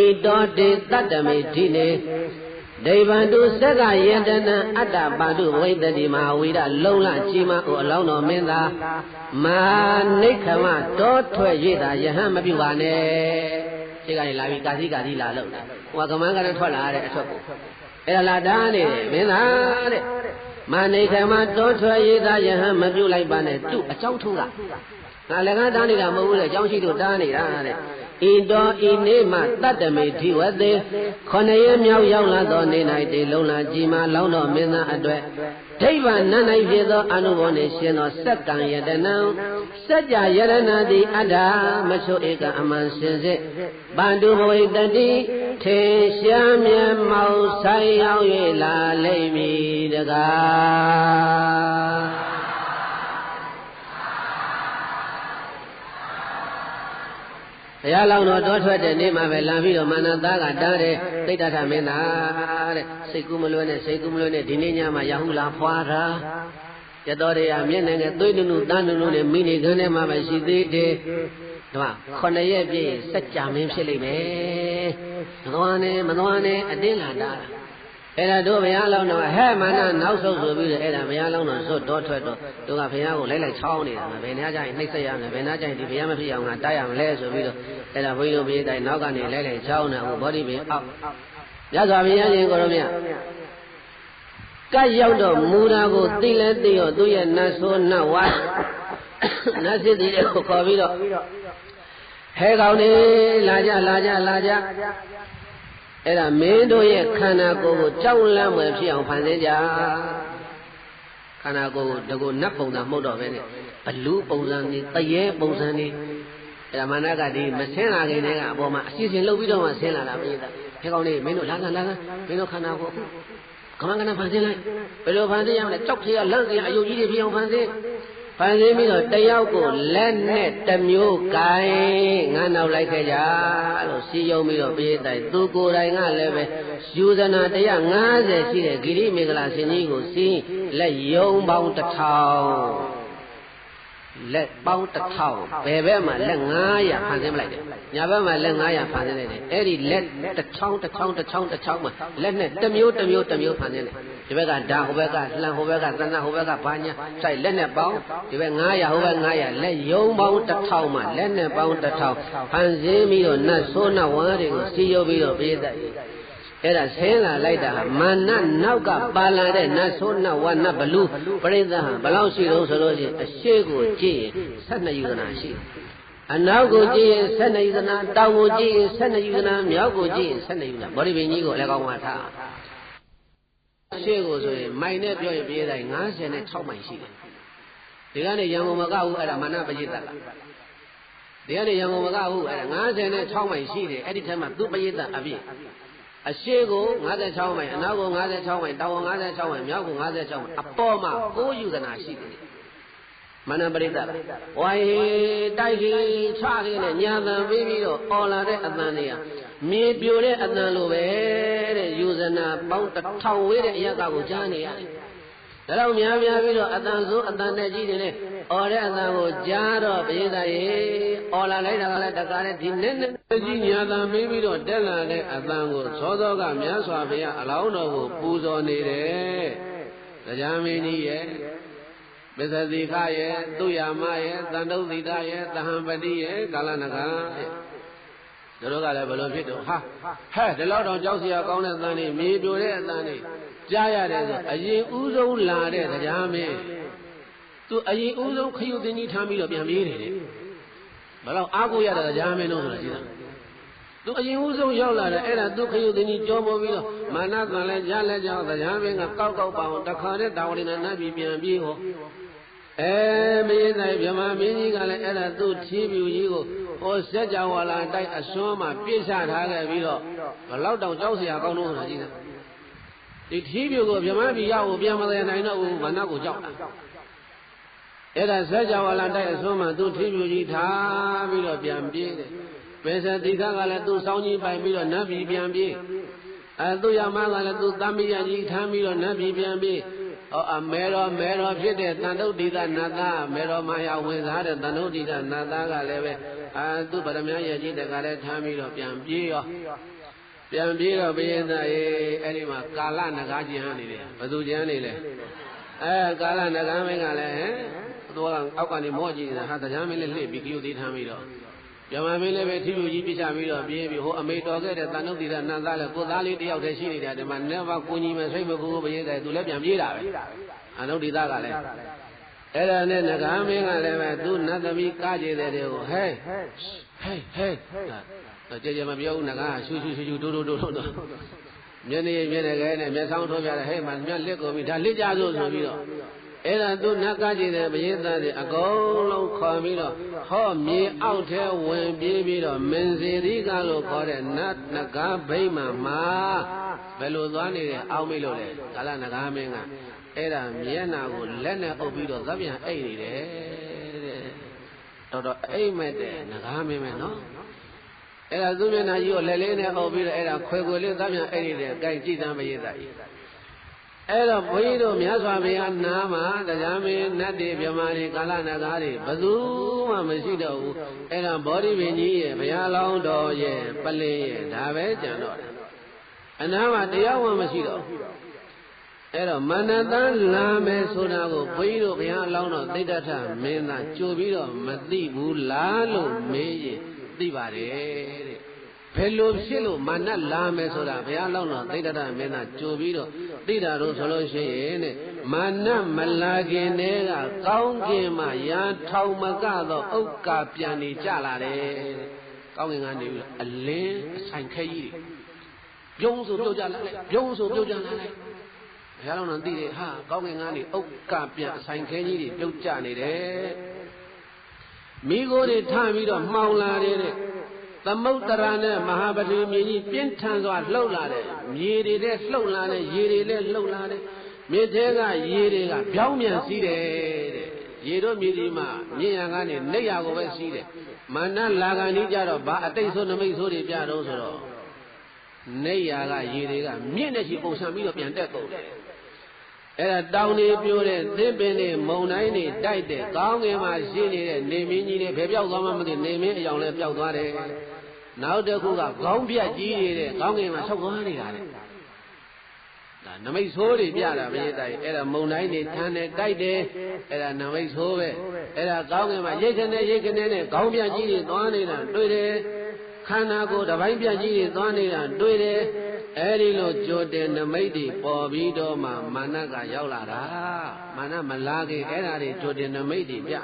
ဧတောတေတတ္တမေဓိနေဒိဗ္ဗံတုသက္ကယေတနံအတ္တပါတုဝိတ္တိမဟာဝီရလုံလကြီးမအိုအလောင်းတော်မင်းသားမာနိခမတောထွက်၍သာယဟန်မပြုပါနဲ့ဒီကနေလာပြီးကာစီလာလို့ဟိုကမန်းကနေထွက်လာတဲ့အထွက်ကိုအဲ့ဒါလာတားနေတယ်မင်းသားတဲ့မာနိခမတောထွက်၍သာယဟန်မပြုလိုက်ပါနဲ့သူ့အကြောင်းထုံးကငါလည်းကတားနေတာမဟုတ်ဘူးလေအကြောင်းရှိလို့တားနေတာတဲ့ဤတော်ဤနေ့မှတတ္တမေဓိဝသေ9ရက်မြောက်ရောက်လာသောနေ့၌တေလုံလာကြီးမာလောင်းတော်မင်းသားအတွက်ဒိဗ္ဗံနတ်၌ဖြစ်သောအနုဘောနှင့်ရှင်သောစက္ကံယတနံစัจ जा ယရဏတိအတ္တမချုဧကအမှန်စင်စစ်ပန္တုဘဝိတတိထေရှားမြတ်မောက်ဆိုင်ရောက်၍လာလိမ့်မည်တကားဘုရားလောင်းတော်တောထွက်တဲ့နေ့မှာပဲလာပြီးတော့မာနသားကတားတယ်သိတ္တထမင်းသားတဲ့စိတ်ကူးမလွဲနဲ့ဒီနေ့ညမှာရဟုလာဖွာတာရတော်ရမျက်နှာငယ်သွေးနုနုတန်းနုနုနဲ့မိနေခန်းထဲမှာပဲရှိသေးတယ်တော့9ရက်ပြည့်စัจ जा မင်းဖြစ်လိမ့်မယ်မသွားနဲ့အတင်းလာတာအဲ့ဒါတို့ဘုရားလောင်းတော်ဟဲ့မာနနောက်ဆုံးဆိုပြီးတော့အဲ့ဒါဘုရားလောင်းတော်စွတ်တော်ထွက်တော့သူကဘုရားကိုလိုက်ချောင်းနေတာဘယ်နှားကြရင်နှိမ့်ဆက်ရမယ်ဘယ်နှားကြရင်ဒီဘုရားမဖြစ်အောင်ငါတိုက်ရမလဲဆိုပြီးတော့အဲ့ဒါဘုန်းကြီးတို့ပြေးတိုင်းနောက်ကနေလိုက်ချောင်းနေအခုဘောဓိပင်အောက်ရသော်ဘုရားရှင်ကိုရောမြတ်ကတ်ရောက်တော့မူတာကိုသိလဲသိရောသူ့ရဲ့နတ်ဆိုးနတ်ဝါနတ်စစ်တီတွေကိုခေါ်ပြီးတော့ဟဲကောင်နေလာကြအဲ့ဒါမင်းတို့ရဲ့ခန္ဓာကိုယ်ကိုကြောက်လန့်ွယ်ဖြစ်အောင်ဖန်ဆင်းကြခန္ဓာကိုယ်ကိုတကူနတ်ပုံစံမဟုတ်တော့ပဲနဲ့ဘလူးပုံစံကြီးတရေပုံစံကြီးအဲ့ဒါမနကဒီမဆင်းလာခင်တည်းကအပေါ်မှာအစီအစဉ်လုပ်ပြီးတော့မှဆင်းလာတာမင်းသားဟဲကောင်နေမင်းတို့လာမင်းတို့ခန္ဓာကိုယ်ကမန်ကနဖန်ဆင်းလိုက်ဘယ်လိုဖန်ဆင်းရမလဲကြောက်ခေရလန့်ခေရအယုတ်ကြီးတွေဖြစ်အောင်ဖန်ဆင်းပြီးတော့တယောက်ကိုလက်နဲ့တစ်မျိုးကိုင်းငါနောက်လိုက်ခဲ့ကြလို့စီယုံပြီးတော့ပြေးတိုင်သူကိုယ်တိုင်ကလည်းပဲယူဇနာ150ရှိတဲ့ဂိရိမေဂလာရှင်ကြီးကိုစီးလက်ယုံပေါင်း1000 လက်ပေါင်းတစ်ထောင်ဘယ်ဘက်မှာလက်900ဖန်ဆင်းလိုက်တယ်ညာဘက်မှာလက်900ဖန်ဆင်းလိုက်တယ်အဲ့ဒီလက်တစ်ချောင်းမှာလက်နဲ့တစ်မျိုးဖန်ဆင်းတယ်ဒီဘက်ကဓာဟိုဘက်ကလှန်ဟိုဘက်ကသဏ္ဍဟိုဘက်ကဘာညာစိုက်လက်နဲ့ပေါင်းဒီဘက်900ဟိုဘက်900လက်ယုံပေါင်း1000မှာလက်နဲ့ပေါင်း1000ဖန်ဆင်းပြီးတော့နတ်ဆိုးနတ်ဝါးတွေကိုစီယုပ်ပြီးတော့ပြေးတတ်အဲ့ဒါဆင်းလာလိုက်တာမာနနောက်ကပါလာတဲ့နတ်ဆိုးနတ်ဝါနတ်ဘလူပရိသတ်ဟာဘယ်လောက်ရှိတော့ဆိုလို့ရှိရင်အရှိကိုကြည့်ရင်12ယူဇနာရှိအနောက်ကိုကြည့်ရင်12ယူဇနာတောင်ကိုကြည့်ရင်12ယူဇနာမြောက်ကိုကြည့်ရင်12ယူဇနာဗောဓိပင်ကြီးကိုလည်းကောင်းမှထားအရှိကိုဆိုရင်မိုင်နဲ့ပြောရင်ပြေးတိုင်း56မိုင်ရှိတယ်ဒီကနေရန်ကုန်မကဘူးအဲ့ဒါမာနပရိသတ်ကဒီကနေရန်ကုန်မကဘူးအဲ့ဒါ56မိုင်ရှိတယ်အဲ့ဒီထက်မှသူပရိသတ်အပြည့်အရှိကို56မိုင်အနောက်ကို56မိုင်တောင်ကို56မိုင်မြောက်ကို56မိုင်အပေါ်မှာ9ယူဇနာရှိတယ်မနပရိသတ်ဝိုင်းတိုက်ကြီးချခဲ့နဲ့ညာတန်ပြီးတော့အော်လာတဲ့အတန်တွေကမြေပြိုတဲ့အတန်လိုပဲတဲ့ယူဇနာပေါင်း1000ဝေးတဲ့အရက်ကကိုကြားနေရတယ်ဒါတော့များပြီးတော့အတန်ဆိုးအတန်နဲ့ကြီးတယ်အော်တဲ့အတန်ကိုကြားတော့ပရိသတ်ရေအော်လာလိုက်တာကလည်းတကားနဲ့ဒီနဲ့ကြီးညာတန်ပြီးတော့တက်လာတဲ့အတန်ကိုသောသောကမြတ်စွာဘုရားအလောင်းတော်ကိုပူဇော်နေတယ်တရားမင်းကြီးရဲ့ပစ္စတိခရဲ့သူယာမရဲ့သန္တုသီတာရဲ့သဟံပတိရဲ့ကာလနဂံရဲ့တို့ကလည်းဘယ်လိုဖြစ်တော့ဟာဟဲ့ဒီလောက်တော့ကြောက်စရာကောင်းတဲ့အတန်တွေမြေပြိုတဲ့အတန်တွေကြားရတယ်ဆိုအရင်ဥဆုံးလာတဲ့တရားမင်းသူအရင်ဥဆုံးခရုသင်ကြီးထားပြီးတော့ပြန်ပြေးနေတယ်ဘယ်တော့အားကိုရတဲ့တရားမင်းတို့ဆိုတာရှိတာသူအရင်ဥဆုံးရောက်လာတယ်အဲ့ဒါသူခရုသင်ကြီးကြောပေါ်ပြီးတော့မာနကံလည်းကြားလဲကြောက်တရားမင်းကကောက်ပါအောင်တခါနဲ့တာဝတိနာနတ်ပြည်ပြန်ပြေးဟောမင်းဆိုင်ဗြဟ္မာမင်းကြီးကလည်းအဲ့ဒါသူ့ထီးပြူကြီးကိုဟောစัจ java လာတိုက်အစွန်းမှာပြစ်ချထားခဲ့ပြီးတော့ဘလောက်တောင်ကြောက်စရာကောင်းတော့ဆိုတာရှိတယ်ဒီထီးပြူကိုဗြဟ္မာပြည်ရောက်ကိုပြန်မသေးနိုင်တော့ဘူးမာနကိုကြောက်တာအဲ့ဒါစัจ java လာတိုက်အစွန်းမှာသူ့ထီးပြူကြီးထားပြီးတော့ပြန်ပြေးတယ်ပေစတိခကလည်းသူ့စောင်းကြီးပိုင်ပြီးတော့နတ်ပြည်ပြန်ပြေးသူ့ရမကလည်းသူ့သမီးရကြီးထမ်းပြီးတော့နတ်ပြည်ပြန်ပြေးမေတော်ဖြစ်တဲ့တန်တုတ်တိသနာသားမေတော်မာယာဝင်စားတဲ့တန်တုတ်တိသနာသားကလည်းပဲသူ့ဗရမရဲ့ကြီးတကလည်းထမ်းပြီးတော့ပြန်ပြေးရောပြန်ပြေးတော့ဘုရင်သားရေအဲ့ဒီမှာကာလနဂါကျန်နေတယ်ဘယ်သူကျန်နေလဲကာလနဂါမင်းကလည်းသူကအောက်ကနေမော့ကြည့်နေတာဟာတရားမင်းလည်းလှည့်ပြီးကိယုတိထမ်းပြီးတော့ဗြဟ္မာမင်းလည်းပဲထီလူကြီးပြချပြီးတော့ပြေးပြီးဟိုအမေတော်ခဲ့တဲ့တန်တုတ်တိသနာသားလည်းကိုသားလေးတယောက်တည်းရှိနေတာဒီမှာနည်းပါကိုကြီးမဆိတ်မကူဘုရင်သားသူလည်းပြန်ပြေးတာပဲအနုဒိသကလည်းအဲ့ဒါနဲ့နဂါမင်းကလည်းပဲသူနတ်သမီးကားကြတဲ့တွေကိုဟဲ့ကြဲမပြောဘူးနဂါရှူတိုးမျက်နှာခဲနဲ့မျက်စောင်းထိုးပြတယ်ဟဲ့မှမျက်လက်ကိုပြီးဒါလက်ကြစို့ဆိုပြီးတော့အဲ့ဒါသူနတ်ကားကြတဲ့ဘုရင်သားတွေအကုန်လုံးခေါ်ပြီးတော့ဟောမြေအောက်ထဲဝင်ပြေးပြီးတော့မင်းစီရိကလို့ခေါ်တဲ့နတ်နဂါဗိမာန်မှာဘယ်လိုသွားနေတယ်အောက်မိလို့လေကာလနဂါမင်းကအဲ့ဒါမျက်နာကိုလက်နဲ့အုပ်ပြီးတော့သဗျံအိတ်နေတယ်တဲ့တော်အိတ်မဲ့တဲ့နဂါမင်းပဲနော်အဲ့ဒါသူမျက်နှာကြီးကိုလက်လေးနဲ့အုပ်ပြီးတော့အဲ့ဒါခွေလေးသဗျံအိတ်နေတယ်ကြိုက်ကြည့်သမ်းမရည်သားကြီးအဲ့တော့ဘုန်းကြီးတို့မြတ်စွာဘုရားနာမှာတရားမင်းနတ်တွေမြမာတွေကာလနဂါတွေဘယ်သူမှမရှိတော့ဘူးအဲ့ဒါဘောဓိပင်ကြီးရဲ့ဘုရားလောင်းတော်ရဲ့ပလင်ရဲ့ဒါပဲကြံတော့တယ်အနာမှာတရားဝင်မရှိတော့အဲ့တော့မနတန်လာမယ်ဆိုတာကိုဘုန်းကြီးတို့ဘုရားလောင်းတော်သိတ္တထမင်းသားကြိုပြီးတော့မသိဘူးလားလို့မေးရင်သိပါတယ်တဲ့ဘယ်လိုဖြစ်လို့မာနလာမယ်ဆိုတာဘုရားလောင်းတော်သိတ္တမင်းသားကြိုပြီးတော့သိတာတော့ဆိုလို့ရှိရင်တဲ့မာနမလာခင်တည်းကကောင်းကင်မှာရာထောင်မကတော့ဥက္ကာပြန်နေကြလာတယ်ကောင်းကင်ကနေပြီးအလင်းအဆိုင်ခဲကြီးတွေပြုံးဆိုပြုတ်ကြလာလိုက်ပြုံးဆိုပြုတ်ကြလာလိုက်ဘုရားလောင်းတော်သိတယ်ဟာကောင်းကင်ကနေဥက္ကာပြန်အဆိုင်ခဲကြီးတွေပြုတ်ကြနေတယ်မိโกတွေထပြီးတော့မှောင်လာတယ်တဲ့သမုဒ္ဒရာနဲ့မဟာပတိမြေကြီးပြင်းထန်စွာလှုပ်လာတယ်မြေတွေနဲ့လှုပ်လာတယ်ရေတွေနဲ့လှုပ်လာတယ်မြေထဲကရေတွေကပြောင်းပြန်စီးတယ်တဲ့ရေတို့မြေကြီးမှာမြေရန်ကနေနေရကိုပဲစီးတယ်မာနလာကန်ကြီးကြတော့ဘာအတိတ်ဆိုးနမိတ်ဆိုးတွေပြတော့ဆိုတော့နေရကရေတွေကမြင့်နဲ့ချီပုံဆံပြီးတော့ပြန်တက်ကုန်တယ် အဲ့ဒါတောင်းနေပြိုးတဲ့သစ်ပင်တွေမုံတိုင်းတွေတိုက်တဲ့ကောင်းငင်မှာရှိနေတဲ့နေမင်းကြီးတွေဘယ်ပြောက်သွားမှမသိနေမင်းအယောင်လည်းပြောက်သွားတယ်နောက်တစ်ခုကခေါင်းပြတ်ကြီးနေတဲ့ကောင်းငင်မှာဆောက်သွားနေတာလေဒါနမိတ်ဆိုးတွေပြတာမင်းတိုင်အဲ့ဒါမုံတိုင်းတွေထမ်းတယ်တိုက်တယ်အဲ့ဒါနမိတ်ဆိုးပဲအဲ့ဒါကောင်းငင်မှာရိတ်ခနဲ့နဲ့ခေါင်းပြတ်ကြီးတွေသွားနေတာတွေ့တယ်ခန္ဓာကိုယ်တစ်ပိုင်းပြတ်ကြီးတွေသွားနေတာတွေ့တယ်အဲ့ဒီလိုကြိုတင်နမိတ်တွေပေါ်ပြီးတော့မှမာနကရောက်လာတာမာနမလာခင်အဲ့ဒါတွေကြိုတင်နမိတ်တွေပြတယ်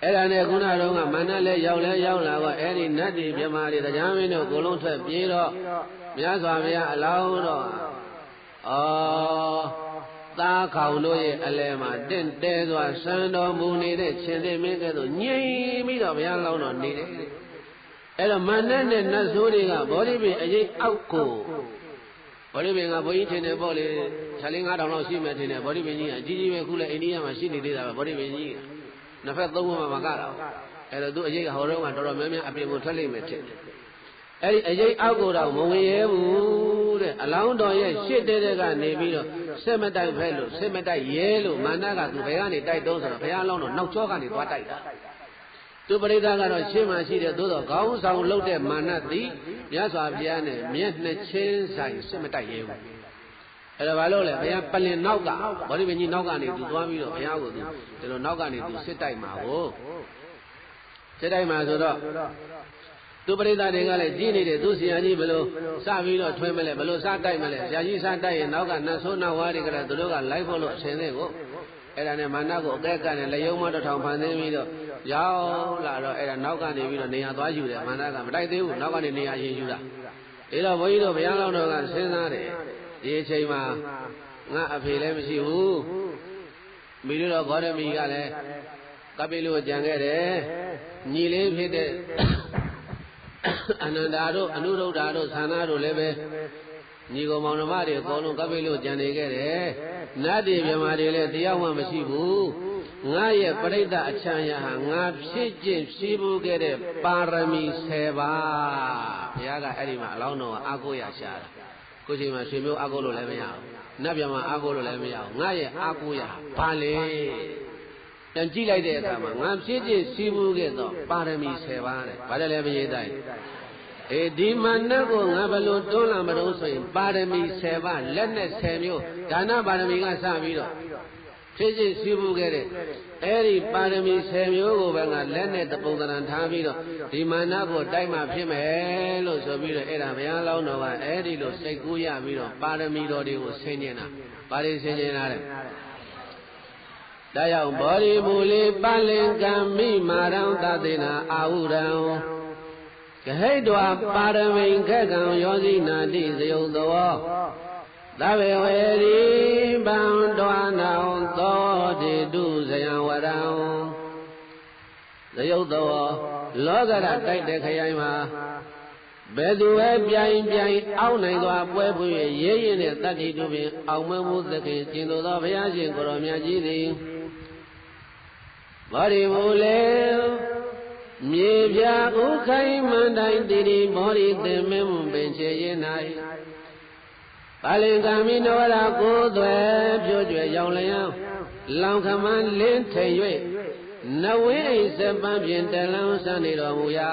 အဲ့ဒါနဲ့ခုနတုန်းကမာနလည်းရောက်လာတော့အဲ့ဒီနတ်တွေမြမာတွေတရားမင်းတို့ကိုလုံးထွက်ပြေးတော့မြတ်စွာဘုရားအလောင်းတော့သားခေါင်တို့ရဲ့အလယ်မှာတင့်တဲစွာစံတော်မူနေတဲ့ရှင်သေမင်းကဲ့သို့ငြိမ်ပြီးတော့ဘုရားလောင်းတော်နေတယ်အဲ့တော့မာနနဲ့နတ်ဆိုးတွေကဗောဓိပင်အရေးအောက်ကိုဗောဓိပင်ကဘုန်းကြီးထင်တယ်ပေါ့လေခြေလေး9000လောက်ရှိမှထင်တယ်ဗောဓိပင်ကြီးကအကြီးကြီးပဲခုလည်းအိန္ဒိယမှာရှိနေသေးတာပဲဗောဓိပင်ကြီးကနှစ်ဖက်သုံးဖက်မှာမကတော့အဲ့တော့သူအရေးကဟောတော့ကတော်တော်များများအပြင်ကိုထွက်လိမ့်မယ်ထင်တယ်အဲ့ဒီအရေးအောက်ကိုတော့မဝင်ရဲဘူးတဲ့အလောင်းတော်ရဲ့ရှစ်တဲတဲ့ကနေပြီးတော့စစ်မတိုက်ဖဲလို့စစ်မတိုက်ရဲလို့မာနကသူဘယ်ကနေတိုက်တော့ဆိုတော့ဘုရားအလောင်းတော်နောက်ကျောကနေသွားတိုက်တာသူပရိသတ်ကတော့ရှင်းမှရှိတဲ့သို့တော့ခေါင်းဆောင်လှုပ်တဲ့မာနသည်မြတ်စွာဘုရားနဲ့မျက်နှာချင်းဆိုင်စစ်မတိုက်ရဲဘူးအဲ့ဒါဘာလို့လဲဘုရားပလင်နောက်ကဗောဓိပင်ကြီးနောက်ကနေသူသွားပြီးတော့ဘုရားကိုသူဒီလိုနောက်ကနေသူစစ်တိုက်မှာကိုစစ်တိုက်မှာဆိုတော့သူပရိသတ်တွေကလည်းကြီးနေတယ်သူဆရာကြီးဘယ်လိုစပြီးတော့ထွင်းမလဲဘယ်လိုစတိုက်မလဲဆရာကြီးစတိုက်ရင်နောက်ကနတ်ဆိုးနောက်ဝါးတွေကလည်းသူတို့ကလိုက်ဖို့လို့အရှင်သေးကိုအဲ့ဒါနဲ့မာနကိုအကဲကနဲ့လျုံမတစ်ထောင်ဖန်သိပြီးတော့ရောက်လာတော့အဲ့ဒါနောက်ကနေပြီးတော့နေရာသွားယူတယ်မာနကမတိုက်သေးဘူးနောက်ကနေနေရာရင်ယူတာဒီတော့ဘုန်းကြီးတို့ဘုရားလောင်းတော်ကစဉ်းစားတယ်ဒီအချိန်မှာငါအဖေလည်းမရှိဘူးမိတို့တော့ဂေါတမီကလည်းကပိလုကိုကြံခဲ့တယ်ညီလေးဖြစ်တဲ့အနန္တာတို့အနုရုဒ္ဓတို့သန္တာတို့လည်းပဲညီကောင်မောင်နှမတွေအကုန်လုံးကပိလုကြံနေခဲ့တယ်နတ်တွေမြမာတွေလည်းတရားမှမရှိဘူးငါရဲ့ပရိသတ်အချမ်းရဟာငါဖြစ်ခြင်းဖြည့်ဖို့ခဲ့တဲ့ပါရမီ10ပါးဘုရားကအဲ့ဒီမှာအလောင်းတော်ကအားကိုးရရှာတာကိုချိန်မှာရွှေမျိုးအားကိုးလို့လည်းမရဘူးနတ်မြမာအားကိုးလို့လည်းမရဘူးငါရဲ့အားကိုးရဘာလဲပြန်ကြည့်လိုက်တဲ့အခါမှာငါဖြစ်ခြင်းဖြည့်ဖို့ခဲ့တော့ပါရမီ10ပါးတဲ့ဘာလဲမရေးတိုင်းဒီမာနကိုငါဘလို့တွန်းလာမလို့ဆိုရင်ပါရမီ10ပါးလက်နဲ့10မျိုးဒါနပါရမီကစပြီးတော့ဖြစ်ဖြစ်ရှိဖို့ခဲ့တဲ့အဲ့ဒီပါရမီ10မျိုးကိုပဲငါလက်နဲ့တပုံတရံထားပြီးတော့ဒီမာနကိုတိုက်မှဖြစ်မယ်လို့ဆိုပြီးတော့အဲ့ဒါဘုရားလောင်းတော်ကအဲ့ဒီလိုစိတ်ကူးရပြီးတော့ပါရမီတော်တွေကိုဆင်ញင်တာပါရီဆင်ញင်တာတဲ့ဒါကြောင့်ဘောဓိမူလီပလင်ကံမိမာရံသသေနာအာဟုရံကဟိတဝပါရမိန်ခက်ကံယောဇိနာတိသယုတ်သောသဗ္ဗေဝေရိဗံဒွာနံသောတိတုဇယံဝရံသယုတ်သောလောကရတိုက်တဲ့ခရိုင်မှာဘယ်သူပဲပြိုင်အောက်နိုင်သောပွဲပွေရဲရင်တဲ့တတ္တိတုပင်အောင်မမှုသခင်ကျင်တော်သောဘုရားရှင်ကိုရောမြတ်ကြီးသည်ဘောဓိမူလေမြေပြဥခိုင်မန္တိုင်တိရိမောရိသင်မင်းပင်ချေရင်၌ပါလင်ကံမိနဝရကိုယ်သွဲပြို့ကျွယ်ရောင်လျံလောင်ခမန်းလင်းထိန်၍နဝိအိစပန်းဖြင့်တလန်းဆန်းနေတော်မူရာ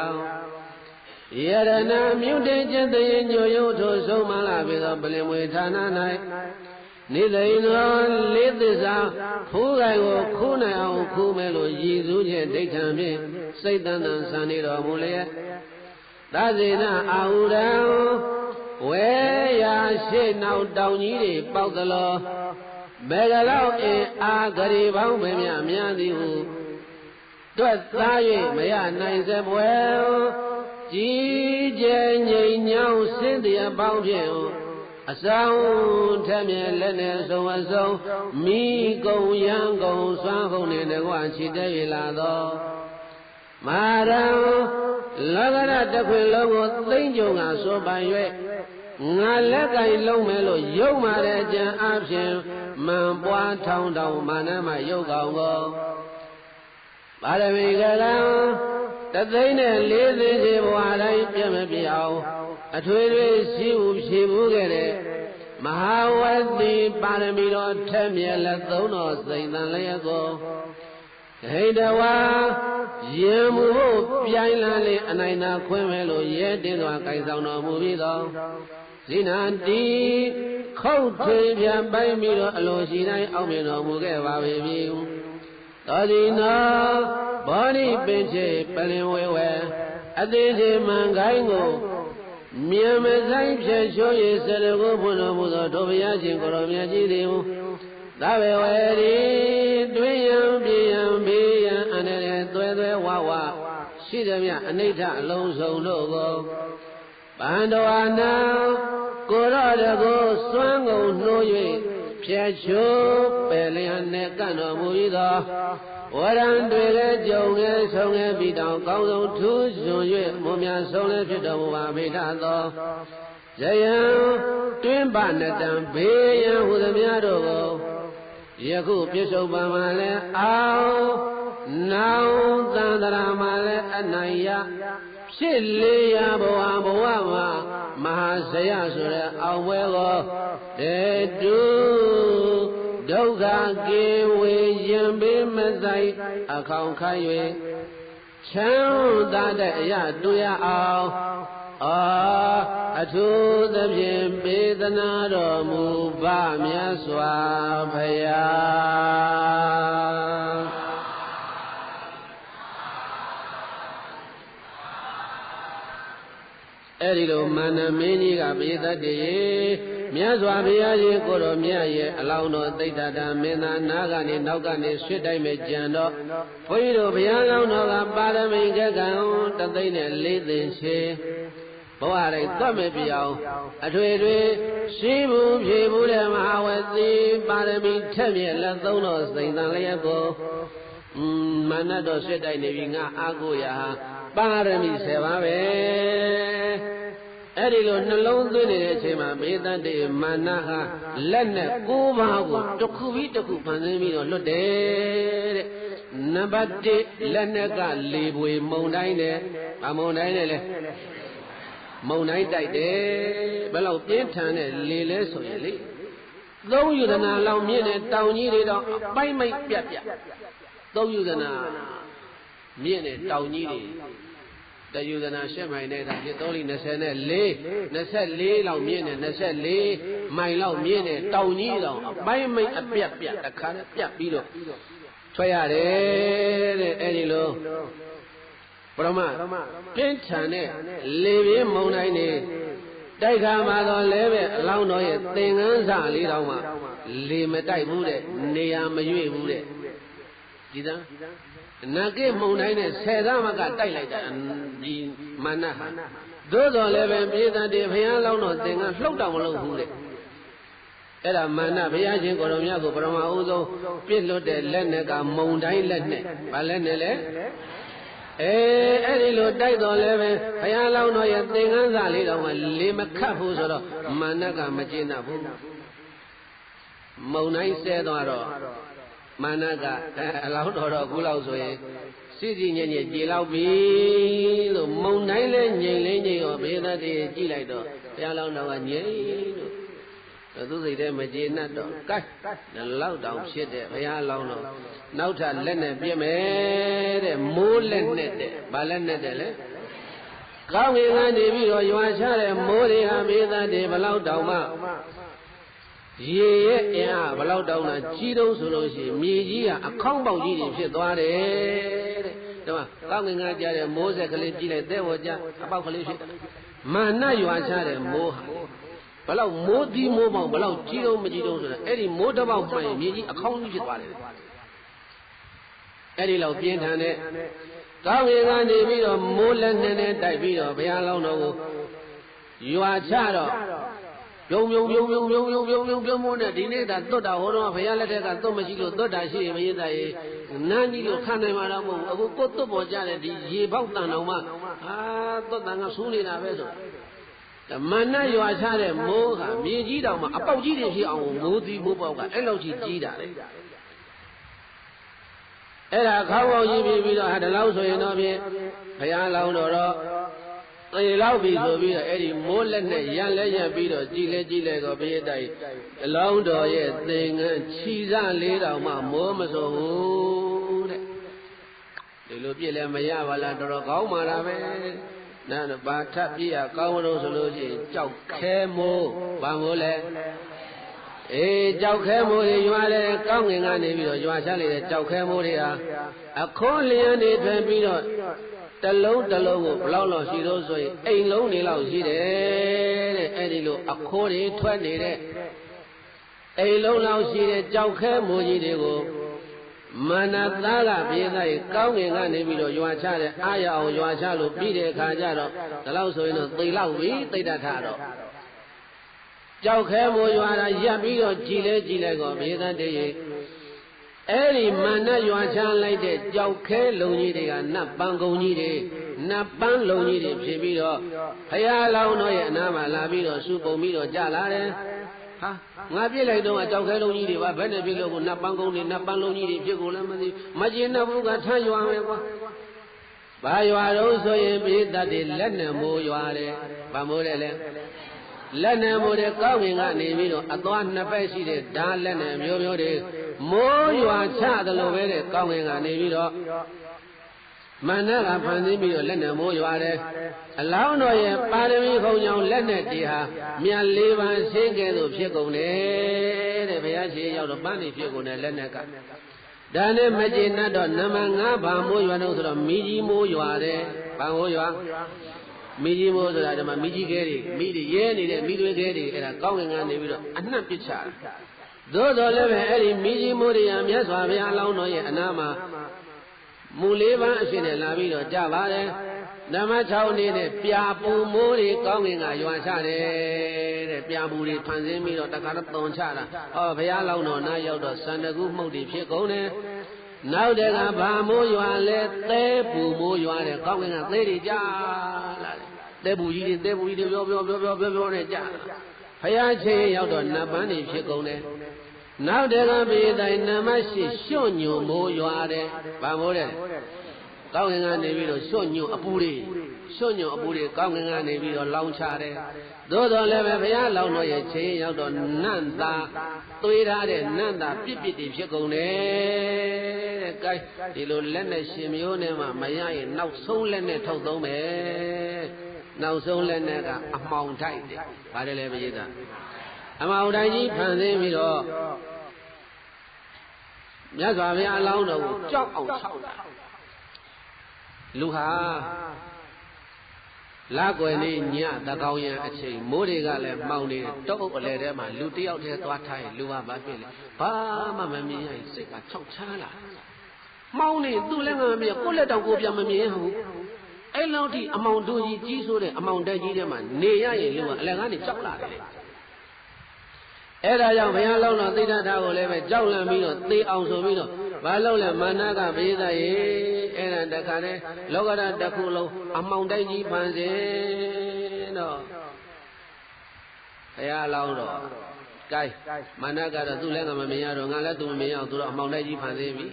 ယရဏမြုတ်တေကျတရေညိုရုပ်ထိုဆုံးမလာပြီသောပလင်မွေဌာန၌နေသိန်သောလေးသစ္စာဖူးကိုင်ကိုခူးနိုင်အောင်ခူးမယ်လို့ရည်စူးချက်ဒိဋ္ဌံဖြင့်စိတ်တန်တန်ဆန်နေတော်မူလျက်သဇေနအာဟုရံဝဲရာရှေ့နောက်တောင်ကြီးတွေပေါက်သလောဘယ်ကလောက်အင်အားဂရီပေါင်းမများသည်ဟုတွက်သား၍မရနိုင်စပွဲကြီးကျယ်ငြိမ်ညောင်းစင်းတရားပေါင်းဖြင့်အဆောင်ထမြဲလက်နဲ့ဆုံးအစုံမိကုံရန်ကုံစွမ်းကုန်နှင့်တကွချီတဲ့ရလာသောမာရံလောကရတခွင်လုံးကိုသိမ့်ကြုံကဆိုပိုင်၍ငါလက်ကင်လုံးမယ်လို့ယုံမာတဲ့အကြံအဖြစ်မှန်ပွားထောင်းတောင်မာနမယုတ်ကောင်ကိုပါရမီကလံတသိန်းနဲ့40ရှိဘဝတိုင်းပြည့်မပြအောင်အထွေထွေရှိဘူးဖြေဘူးခဲ့တဲ့ မဟာဝတိပါရမီတော်ထက်မြက်လက်သုံးတော်စိန်တန်လျက်ကိုဟိတဝါယင်မှုပြိုင်လာလေအနိုင်သာခွင့်မဲ့လို့ရဲတင်းစွာကိုင်ဆောင်တော်မူပြီးတော့ဇိနာတိခုတ်ထွေပြပိုင်းပြီးတော့အလိုရှိတိုင်းအောက်မြင်တော်မူခဲ့ပါပြီတော်ဒီနောဘောဓိပင်ချေပလင်ဝဲဝဲအသေးသေးမှန်ကိုင်းကိုမြန်မဆိုင်ဖြည့်ချိုးရစရကိုဘုရားမူသောတို့ဘုရားရှင်ကိုရောမြတ်ကြီးသည်သဗ္ဗဝေရီတွင်ယံပြေယံဘေးယံအနေနဲ့သွဲသွဲဝဝရှိသည်မြအနိဋ္ဌအလုံးစုံတို့ကိုပန္တဝနာကိုရောတကိုစွမ်းကုန်နှိုး၍ဖြည့်ချိုးပယ်လျက်နဲ့ကန့်တော်မူပြီးသောဝရံတွေလည်းကြုံငယ်ဆုံးငယ်ပြီးတောင်ကောင်းဆုံးထူးစွန်၍မွန်မြတ်ဆုံးလည်းဖြစ်တော်မူပါမိထသောဇယံတွင်ပနတံဘေးရန်ဟူသည်များတို့ကိုယခုပြစ္ဆုတ်ပံမှာလည်းအောင်နောင်သန္တရာမှာလည်းအနိုင်ရဖြစ်လေရဘဝမှာမဟာဇယဆိုတဲ့အောင်ပွဲကိုတေတုဒုက္ခကေဝေယံဘေးမဆိုင်အခေါင်ခိုင်း၍ချမ်းသာတဲ့အရာတွေ့ရအောင်အထူးသဖြင့်ပေးသနာတော်မူပါမြတ်စွာဘုရားအဲ့ဒီလိုမာနမင်းကြီးကပိသတ်တည်းမြတ်စွာဘုရားရှင်ကိုတော်မြတ်ရဲ့အလောင်းတော်သိတ္တတာမင်းသားနာကနေနောက်ကနေဆွတ်တိုင်းမဲ့ကြံတော့ဘုန်းကြီးတို့ဘုရားလောင်းတော်ကပါရမီကကံတသိန်းနဲ့၄သိန်းရှေဘဝတိုင်းသတ်မဲ့ပြအောင်အထွေထွေရှိဘူးဖြေဘူးတဲ့မဟာဝတိပါရမီထက်မြက်လက်သုံးတော်စိန်တန်လျက်ကိုမာနတော်ဆွတ်တိုင်းနေပြီငါအားကိုရဟာပါရမီ10ပါးပဲအဲ့ဒီလိုနှလုံးသွင်းနေတဲ့အချိန်မှာမေတ္တာတေမာနဟာလက်နဲ့9ပါးကိုတစ်ခုပြီးတစ်ခုဖန်ဆင်းပြီးတော့လွတ်တယ်တဲ့နံပါတ်1လက်နဲ့ကလေပွေမုံတိုင်းနဲ့ဗမုံတိုင်းနဲ့လေမုံတိုင်းတိုက်တယ်ဘယ်လောက်ပြင်းထန်တဲ့လေလဲဆိုရင်လေသုံးယူဒနာလောက်မြင့်တဲ့တောင်ကြီးတွေတော့အပိုက်မိုက်ပြတ်ပြတ်သုံးယူဒနာမြင့်တဲ့တောင်ကြီးတွေတယူဒနာ8မိုင်နဲ့ဒါပြတော်လီ24လောက်မြင့်တဲ့24မိုင်လောက်မြင့်တဲ့တောင်ကြီးတောင်အပိုက်မိုက်အပြတ်ပြတ်တစ်ခါနဲ့ပြတ်ပြီးတော့ထွက်ရတယ်တဲ့အဲ့ဒီလိုပရမပြင်းထန်တဲ့လေပြင်းမုန်တိုင်းနေတိုက်ခါမှာတော့လဲပဲအလောင်းတော်ရဲ့သင်္ကန်းစာလေးတောင်မှလေမတိုက်ဘူးတဲ့နေရာမရွေ့ဘူးတဲ့ဒီသားနာကိမုန်တိုင်းနဲ့10သားမကတိုက်လိုက်တာဒီမာနဟာသို့တော်လည်းပဲပြေတတ်တယ်ဘုရားလောင်းတော်သင်္ကန်းလှုပ်တော့မလုပ်ဘူးတဲ့အဲ့ဒါမာနဘုရားရှင်ကိုယ်တော်မြတ်ကိုပရမအဦးဆုံးပြစ်လွတ်တဲ့လက်နဲ့ကမုန်တိုင်းလက်နဲ့ဗာလက်နဲ့လေအဲ့ဒီလိုတိုက်တော်လည်းပဲဘုရားလောင်းတော်ရဲ့သင်္ကန်းစာလေးတောင်မှလေမခတ်ဘူးဆိုတော့မာနကမကျေနပ်ဘူးမုန်တိုင်းဆဲသွားတော့မာနကအလောင်းတော်တော့ခုလောက်ဆိုရင်စီစီညံ့ညံ့ကြေလောက်ပြီလို့မုန်တိုင်းလဲငြိမ်လဲငြိမ်ရောဘေးသက်တည်းကြည့်လိုက်တော့ဘုရားလောင်းတော်ကငြိမ်လို့သူစိတ်ထဲမကျေနပ်တော့ကဲလောက်တောင်ဖြစ်တဲ့ဘုရားလောင်းတော်နောက်ထပ်လက်နဲ့ပြစ်မယ်တဲ့မိုးလက်နဲ့တဲ့ဗာလက်နဲ့တဲ့လေကောင်းငင်ကနေပြီးတော့ရွာချတဲ့မိုးတွေဟာဘေးသက်တည်းဘလောက်တောင်မှရေရဲ့အင်အားဘလောက်တောင်လားကြီးတုံးဆိုလို့ရှိရင်မြေကြီးကအခေါင်းပေါက်ကြီးတွေဖြစ်သွားတယ်တဲ့ဒါမှကောင်းငင်ကကြားတဲ့မိုးဆက်ကလေးကြည့်လိုက်တဲ့ဝကြအပေါက်ကလေးဖြစ်မာနရွာချတဲ့မိုးဟာဘလောက်မိုးဒီမိုးပေါက်ဘလောက်ကြီးတုံးမကြီးတုံးဆိုတာအဲ့ဒီမိုးတစ်ပေါက်မှန်ရင်မြေကြီးအခေါင်းကြီးဖြစ်သွားတယ်အဲ့ဒီလောက်ပြင်းထန်တဲ့ကောင်းငင်ကနေပြီးတော့မိုးလက်နဲ့တိုက်ပြီးတော့ဘုရားလောင်းတော်ကိုရွာချတော့ပြုံမိုးနဲ့ဒီနေ့သာသွတ်တာဟောတော့ဘုရားလက်ထက်ကသွတ်မရှိလို့သွတ်တာရှိရင်မရသားရေနန်းကြီးလို့ခံနိုင်မှာတော့မဟုတ်ဘူးအခုကိုသွတ်ပေါ်ကြတဲ့ဒီရေပေါက်တန်တော်မှသွတ်တန်ကဆူးနေတာပဲဆိုမာနရွာချတဲ့မိုးဟာမြေကြီးတောင်မှအပေါက်ကြီးတွေဖြစ်အောင်မိုးသီးမိုးပေါက်ကအဲ့လောက်ကြီးကြီးတာလေအဲ့ဒါခေါင်းပေါက်ကြီးပြီးတော့ဟာဒီလောက်ဆိုရင်တော့ဖြင့်ဘုရားလောင်းတော်တော့ သေလောက်ပြီဆိုပြီးတော့အဲ့ဒီမိုးလက်နဲ့ရန်လဲရပြီးတော့ကြည်လဲတော့ဘုရားတိုက်အလောင်းတော်ရဲ့သင်္ကန်းခြီစလေးတောင်မှမိုးမစိုးဘူးတဲ့ဒီလိုပြည့်လဲမရပါလားတော်တော်ကောင်းပါလားပဲနာဘာထပ်ပြည့်ရကောင်းလို့ဆိုလို့ရှိရင်ကြောက်ခဲမိုးဘာမိုးလဲအေးကြောက်ခဲမိုးတွေရွာတယ်ကောင်းငင်ကနေပြီးတော့ရွာချလိုက်တဲ့ကြောက်ခဲမိုးတွေဟာအခိုးလျံနေထွင်ပြီးတော့တလုံးကိုဘလောက်လောက်ရှိလို့ဆိုရင်အိမ်လုံးနေလောက်ရှိတယ်တဲ့အဲ့ဒီလိုအခိုးတွေထွက်နေတဲ့အိမ်လုံးလောက်ရှိတဲ့ကြောက်ခဲမိုးကြီးတွေကိုမာနသားကပြေးသားကောင်းငင်ကနေပြီးတော့ရွာချတဲ့အာရအောင်ရွာချလို့ပြီးတဲ့အခါကျတော့ဒီလောက်ဆိုရင်တော့သေလောက်ပြီသိတ္တထတော့ကြောက်ခဲမိုးရွာတာရပ်ပြီးတော့ကြည်လဲကောဘေးသားတည်းရဲ့အဲ့ဒီမာနရွာချလိုက်တဲ့ကြောက်ခဲလုံကြီးတွေကနတ်ပန်းကုံကြီးတွေနတ်ပန်းလုံကြီးတွေဖြစ်ပြီးတော့ဘုရားလောင်းတော်ရဲ့အနားမှာလာပြီးတော့စုပုံပြီးတော့ကြလာတယ်ဟာငါပြစ်လိုက်တော့ကြောက်ခဲလုံကြီးတွေပါဘယ်နဲ့ပြစ်လို့ကိုနတ်ပန်းကုံတွေနတ်ပန်းလုံကြီးတွေဖြစ်ကိုလည်းမသိမကျင်တဲ့ဘုကထမ်းရွာမယ်ကွာဘာရွာတော့ဆိုရင်ဘေးသားတွေလက်နဲ့မိုးရွာတယ်ဗမိုးတယ်လေလက်နဲ့မိုးတဲ့ကောင်းငင်ကနေပြီးတော့အသွားနှစ်ဖက်ရှိတဲ့ဓာလက်နဲ့မျိုးတွေမိုးရွာချတယ်လို့ပဲတဲ့ကောင်းငင်ကနေပြီးတော့မန္တကဖန်ဆင်းပြီးတော့လက်နဲ့မိုးရွာတယ်အလောင်းတော်ရဲ့ပါရမီခုံကြောင့်လက်နဲ့တည်းဟာမြတ်လေးပါးရှင်းကဲသို့ဖြစ်ကုန်တယ်တဲ့ဘုရားရှင်ရောက်တော့ပန်းနေဖြစ်ကုန်တယ်လက်နဲ့ကဒါနဲ့မကျေနပ်တော့နမ5ဘာမိုးရွာတော့ဆိုတော့မိကြီးမိုးရွာတယ်ဘာမိုးရွာမိကြီးမိုးဆိုတာဒီမှာမိကြီးခဲတွေမိတွေရဲနေတဲ့မိသွေးခဲတွေအဲ့ဒါကောင်းငင်ကနေပြီးတော့အနှံ့ပစ်ချတယ်သို့တော်လည်းပဲအဲ့ဒီမိကြီးမိုးတွေဟာမြတ်စွာဘုရားအလောင်းတော်ရဲ့အနားမှာမူလေးပန်းအဖြစ်နဲ့လာပြီးတော့ကြပါတယ်နမ6နေ့နဲ့ပြာပူမိုးတွေကောင်းငင်ကရွာချတယ်တဲ့ပြာပူတွေဖန်ဆင်းပြီးတော့တခါတော့တုံချတာဟောဘုရားလောင်းတော်နားရောက်တော့စန္ဒကုမှုတ်တွေဖြစ်ကုန်တယ်နောက်တကဘာမိုးရွာလဲသဲပူမိုးရွာတယ်ကောင်းငင်ကသဲတွေကြလာတယ်သဲပူကြီးတွေပြောနဲ့ကြဘုရားချင်းရောက်တော့နတ်ပန်းတွေဖြစ်ကုန်တယ်နောက်တကပြေးတိုင်းနမရှိရွှွညွန်မိုးရွာတယ်ဗာမိုးတယ်ကောင်းငင်ကနေပြီးတော့ရွှွညွန်အပူတွေကောင်းငင်ကနေပြီးတော့လောင်းချတယ်သို့တော်လည်းပဲဘုရားလောင်းတော်ရဲ့ချင်းရောက်တော့နန့်သာသွေးထားတဲ့နန့်သာပြစ်တွေဖြစ်ကုန်တယ်တဲ့ကဲဒီလိုလက်နဲ့ရှင်မျိုးနဲ့မှမရရင်နောက်ဆုံးလက်နဲ့ထုတ်သုံးမယ်နောက်ဆုံးလက်နဲ့ကအမှောင်ထိုက်တယ်ဗါတယ်လေပရိသတ်အမှောင်ထိုက်ကြီးဖန်ဆင်းပြီးတော့မြတ်စွာဘုရားအလောင်းတော်ကိုကြောက်အောင်ဆောက်တာလူဟာလာကွယ်နေညတကောင်ရံအချိန်မိုးတွေကလည်းမှောင်နေတောအုပ်အလဲထဲမှာလူတယောက်တည်းသွားထိုင်လူကဘာဖြစ်လဲဘာမှမမြင်ရရင်စိတ်ကချောက်ချမ်းလာမှောင်နေသူ့လည်းငါမမြင်ကိုယ့်လက်တောင်ကိုပြန်မမြင်ဘူးအဲ့လောက်ထိအမောင်တူကြီးကြီးဆိုတဲ့အမောင်တက်ကြီးထဲမှာနေရရင်လူကအလယ်ကနေကြောက်လာတယ်အဲ့ဒါကြောင့်ဘုရားလောင်းတော်သိတ္တထာကိုလည်းပဲကြောက်လန့်ပြီးတော့သေအောင်ဆိုပြီးတော့ဘာလို့လဲမာနကဘေးသားရေအဲ့ဒါတခါနဲ့လောကဓာတ်တစ်ခုလုံးအမောင်တိုက်ကြီးဖန်ဆင်းတော့ဘုရားလောင်းတော်ကဲမာနကတော့သူ့လည်းငါမမြင်ရတော့ငါလည်းသူမမြင်ရအောင်သူတော့အမောင်တိုက်ကြီးဖန်ဆင်းပြီ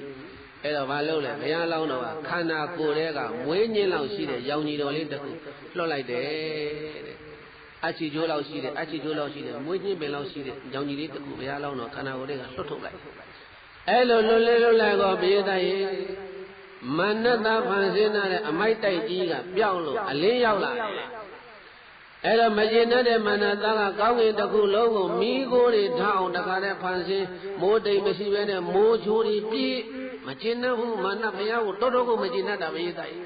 အဲ့တော့ဘာလို့လဲဘုရားလောင်းတော်ကခန္ဓာကိုယ်ထဲကမွေးညင်းလောက်ရှိတဲ့ရောင်ကြီးတော်လေးတစ်ခုလွှတ်လိုက်တယ်တဲ့အချီကျိုးလောက်ရှိတယ်မွေးညင်းပင်လောက်ရှိတဲ့ရောင်ကြီးလေးတစ်ခုဘုရားလောင်းတော်ခန္ဓာကိုယ်ထဲကလွှတ်ထုတ်လိုက်အဲ့လိုလွတ်လိုက်တော့ဘုရားသားရဲ့မနတဖန်ဆင်းတဲ့အမိုက်တိုက်ကြီးကပြောင်းလို့အလင်းရောက်လာတယ်အဲ့တော့မကျေနပ်တဲ့မနတကကောင်းကင်တစ်ခုလုံးကိုမိခိုးတွေထောင်းတခါတည်းဖန်ဆင်းမိုးတိမ်မရှိဘဲနဲ့မိုးချိုးတွေပြည့်မကျေနပ်ဘူးမနဘုရားကိုတော်ကိုမကျေနပ်တာဘုရားသားရဲ့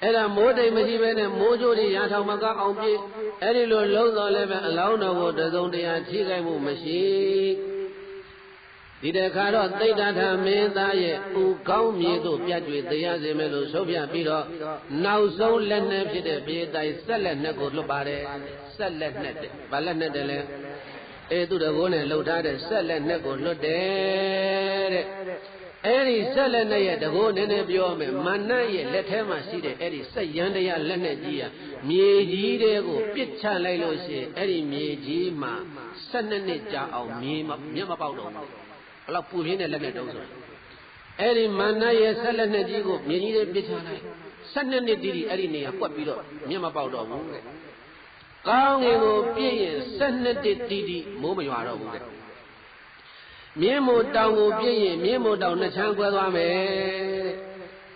အဲ့ဒါမိုးတိမ်မရှိဘဲနဲ့မိုးချိုးတွေရာထောင်မကအောင်ပြည့်အဲ့ဒီလိုလုံးတော်လည်းပဲအလောင်းတော်ကိုတစုံတရာထိခိုက်မှုမရှိဒီတခါတော့သိတ္တထမင်းသားရဲ့ဥကောင်းမြေသို့ပြတ်ကျွေတရားစေမယ်လို့ဆုံးဖြတ်ပြီးတော့နောက်ဆုံးလက်နဲ့ဖြစ်တဲ့ပြေးတိုင်းဆက်လက်နဲ့ကိုလွတ်ပါတယ်ဆက်လက်နဲ့တဲ့ဘာလက်နဲ့တယ်လဲသူတကောနဲ့လှုပ်ထားတဲ့ဆက်လက်နဲ့ကိုလွတ်တယ်တဲ့အဲ့ဒီဆက်လက်နဲ့ရဲ့တကောနည်းနည်းပြောမယ်မနတ်ရဲ့လက်ထဲမှာရှိတဲ့အဲ့ဒီဆက်ရန်တရားလက်နဲ့ကြီးရမြေကြီးတွေကိုပစ်ချလိုက်လို့ရှိရင်အဲ့ဒီမြေကြီးမှာ12နှစ်ကြာအောင်မြေမျက်မပေါက်တော့ဘူးဘလောက်ပူပြင်းတဲ့လက်နဲ့တုံးဆိုအဲ့ဒီမာနရဲ့ဆက်လက်နဲ့ကြီးကိုမြေကြီးတွေပစ်ချလိုက် 12နှစ်တိတိအဲ့ဒီနေရာကွက်ပြီးတော့မျက်မပေါက်တော့ဘူးတဲ့ကောင်းငင်ကိုပြည့်ရင်12နှစ်တိတိမိုးမရွာတော့ဘူးတဲ့မြင်းမို့တောင်ကိုပြည့်ရင်မြင်းမို့တောင်နှစ်ချမ်းကွဲသွားမယ်တဲ့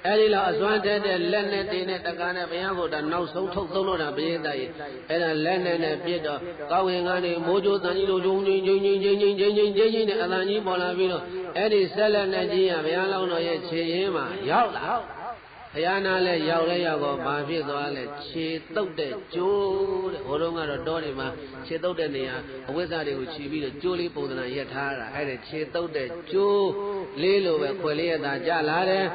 အဲ့ဒီလောက်အစွမ်းတက်တဲ့လက်နဲ့တင်းနဲ့တကားနဲ့ဘုရားကိုယ်တာနောက်ဆုံးထုတ်သုံးလို့တာပရိသတ်ကြီးအဲ့ဒါလက်နဲ့ပြစ်တော့ကောင်းငင်ကနေမိုးကြိုးတန်ကြီးလိုဂျုံနဲ့အတန်ကြီးပေါ်လာပြီးတော့အဲ့ဒီဆက်လက်နဲ့ကြီးရဘုရားလောင်းတော်ရဲ့ခြေရင်းမှာရောက်လာဘုရားနာလဲရောက်လဲရောက်တော့ဘာဖြစ်သွားလဲခြေတုပ်တဲ့ကျိုးတဲ့ဟိုတုန်းကတော့တောတွေမှာခြေတုပ်တဲ့နေရာအဝိဇ္ဇတွေကိုခြီးပြီးတော့ကျိုးလေးပုံသဏ္ဍာန်ရက်ထားတာအဲ့ဒါခြေတုပ်တဲ့ကျိုးလေးလိုပဲခွေလေးရတာကြလာတယ်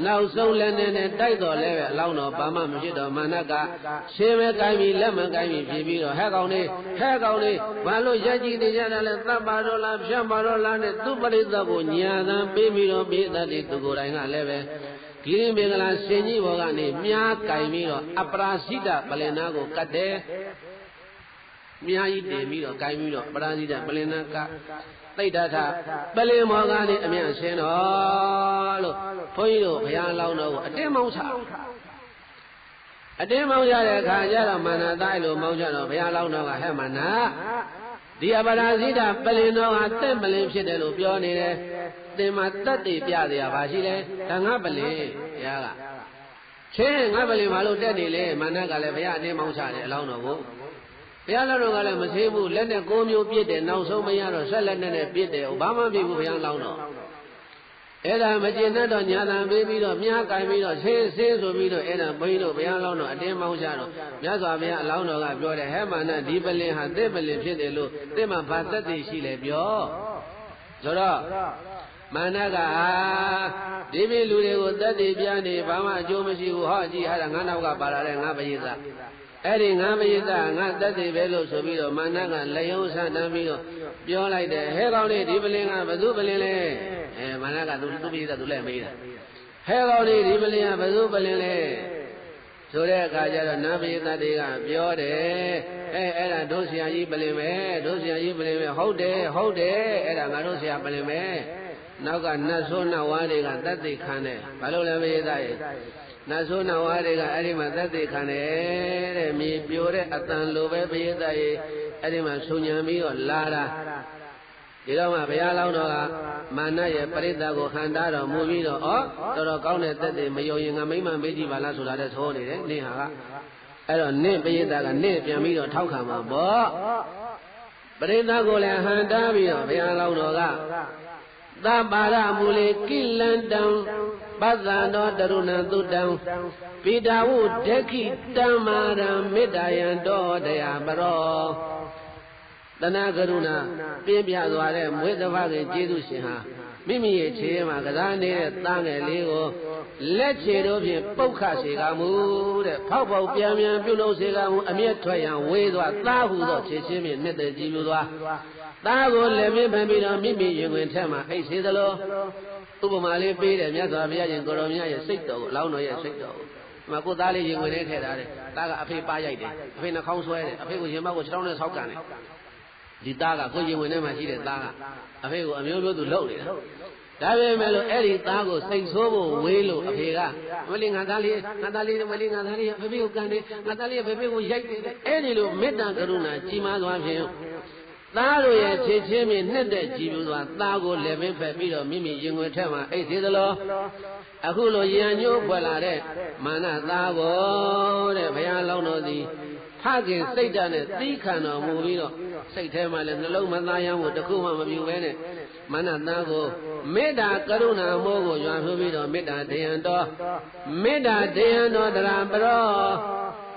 နောက်ဆုံးလက်နဲ့တိုက်တော်လဲပဲအလောင်းတော်ဘာမှမဖြစ်တော့မာနကခြေပဲကိုင်းပြီးလက်မကိုင်းပြီးဖြစ်ပြီးတော့ဟဲ့ကောင်လေးဘာလို့ရက်ကြည့်နေကြတာလဲသတ်ပါတော့လားဖြတ်ပါတော့လားနဲ့သူ့ပရိသတ်ကိုညာသံပေးပြီးတော့ပိသတ်တွေသူကိုယ်တိုင်ကလည်းပဲဂိရိမင်္ဂလာဆင်ကြီးဘောကနေမြားကင်ပြီးတော့အပရာဇိတပလင်နာကိုကတ်တယ်မြားကြီးတင်ပြီးတော့ကင်ပြီးတော့ပရာဇိတပလင်နာကသိတ္တထပလင်မောကနေအမြတ်ဆင်းတော်လို့ဘုန်းကြီးတို့ဘုရားလောင်းတော်ကိုအတင်းမောင်းချတဲ့အခါကျတော့မာနသားလို့မောင်းချတော့ဘုရားလောင်းတော်ကဟဲ့မာနဒီအပရာဇိတပလင်တော်ဟာတက်ပလင်ဖြစ်တယ်လို့ပြောနေတယ်သင်မှာတတ်တည်ပြရပါရှိလဲဒါငါပလင်ဘုရားကချင်းငါပလင်မလို့တက်နေလေမာနကလည်းဘုရားအတင်းမောင်းချတယ်အလောင်းတော်ကိုဘုရားလောင်းတော်ကလည်းမသေးဘူးလက်နဲ့9မျိုးပြစ်တယ်နောက်ဆုံးမရတော့ဆက်လက်နဲ့ပြစ်တယ်ဘာမှမပြစ်ဘူးဘုရားလောင်းတော်အဲ့ဒါမကျင်တတ်တော့ညာတံပေးပြီးတော့မြားကင်ပြီးတော့ဆင်းဆိုပြီးတော့အဲ့ဒါဘုန်းကြီးတို့ဘုရားလောင်းတော်အတင်းမောင်းချတော့မြတ်စွာဘုရားအလောင်းတော်ကပြောတယ်ဟဲ့မာနဒီပလင်ဟာသစ်ပလင်ဖြစ်တယ်လို့သစ်မှာဘာသက်တည်ရှိလဲပြောဆိုတော့မာနကဒီမိလူတွေကိုသက်တည်ပြနေဘာမှအကျိုးမရှိဘူးဟောကြည့်ဟာငါနောက်ကပါလာတဲ့ငါပရိသတ်အဲ့ဒီငါပရိသတ်ငါသက်တည်ပဲလို့ဆိုပြီးတော့မာနကလျုံဆန်းတန်းပြီးတော့ပြောလိုက်တယ်ဟဲကောင်းလေးဒီပလင်ကဘသူပလင်လဲမာနကသူပရိသတ်သူလည်းမေးတာဟဲကောင်းလေးဒီပလင်ကဘသူပလင်လဲဆိုတဲ့အခါကျတော့နတ်ပရိသတ်တွေကပြောတယ်အဲ့ဒါတို့ဆရာကြီးပလင်ပဲတို့ဆရာကြီးပလင်ပဲဟုတ်တယ်အဲ့ဒါငါတို့ဆရာပလင်ပဲနောက်ကနတ်ဆိုးနတ်ဝါးတွေကသက်သေခံတယ်ဘာလို့လဲပရိသတ်ရဲ့နတ်ဆိုးနတ်ဝါးတွေကအဲ့ဒီမှာသက်သေခံတယ်တဲ့မြေပြိုတဲ့အတန်လိုပဲပရိသတ်ရဲ့အဲ့ဒီမှာဆုံညံပြီးတော့လာတာဒီတော့မှဘုရားလောင်းတော်ကမာနရဲ့ပရိသတ်ကိုဟန်တာတော်မူပြီးတော့တော်တော်ကောင်းတဲ့သက်သေမယုံရင်ငါမိမ့်မှမေးကြည့်ပါလားဆိုတာတဲ့သိုးနေတယ်နင့်ဟာကအဲ့တော့နင့်ပရိသတ်ကနင့်ပြန်ပြီးတော့ထောက်ခံမှာပေါ့ပရိသတ်ကိုလည်းဟန်တာပြီးတော့ဘုရားလောင်းတော်ကသဗ္ဗရမူလေကိလန္တံပသံတော်တရုဏံသုတံပိတာဝုဒက္ခိတမ္မာရံမေတ္တယံတော်တရားပရောတဏှာကရုဏာပြင်းပြသွားတဲ့မွေးတစ်ပါးကကျေးဇူးရှင်ဟာမိမိရဲ့ခြေမှာကစားနေတဲ့သားငယ်လေးကိုလက်ခြေတို့ဖြင့်ပုတ်ခစေကမူတဲ့ဖောက်ပေါက်ပြန်ပြုလုပ်စေကမူအမျက်ထွက်ရန်ဝေးသွားသားဟုသောခြေချင်းဖြင့်နှစ်သက်ကြည်မြူသွားသားကိုလည်းပြဖန်ပြီးတော့မိမိရင်ဝင်ထက်မှာအိတ်စေသလိုဥပမာလေးပေးတယ်မြတ်စွာဘုရားရှင်ကိုရောမြတ်ရဲ့စိတ်တော်ကိုအလောင်းတော်ရဲ့စိတ်တော်ကိုဒီမှာကိုသားလေးရင်ဝင်ထဲထည့်ထားတယ်သားကအဖေပါရိုက်တယ်အဖေနှာခေါင်းဆွဲတယ်အဖေကိုရင်မကိုခြေထောက်နဲ့ဆောက်ကန်တယ်ဒီသားကကိုရင်ဝင်ထဲမှာရှိတဲ့သားကအဖေကိုအမျိုးမျိုးသူလှုပ်နေတာဒါပေမဲ့လို့အဲ့ဒီသားကိုစိတ်ဆိုးဖို့ဝေးလို့အဖေကမလေးငါသားလေးမလေးငါသားလေးဖေဖေကိုကန်တယ်ငါသားလေးဖေဖေကိုရိုက်တယ်အဲ့ဒီလိုမေတ္တာကရုဏာကြီးမားသွားဖြင့်သားတို့ရဲ့ခြေချင်းမြင့်နှစ်တဲ့ကြည်ပြူစွာသားကိုလည်းပင်ဖက်ပြီးတော့မိမိရင်ွယ်ထက်မှာအိတ်သေးသလိုအခုလိုရံညိုးဖွယ်လာတဲ့မာနသားကိုတဲ့ဘုရားလောင်းတော်သည်ဖခင်စိတ်ဓာတ်နဲ့သီးခံတော်မူပြီးတော့စိတ်ထဲမှာလည်းနှလုံးမသားရမ်းဖို့တခုမှမပြုဘဲနဲ့မာနသားကိုမေတ္တာကရုဏာမိုးကိုရွာဖြိုးပြီးတော့မေတ္တာတရားတော်တရားပရော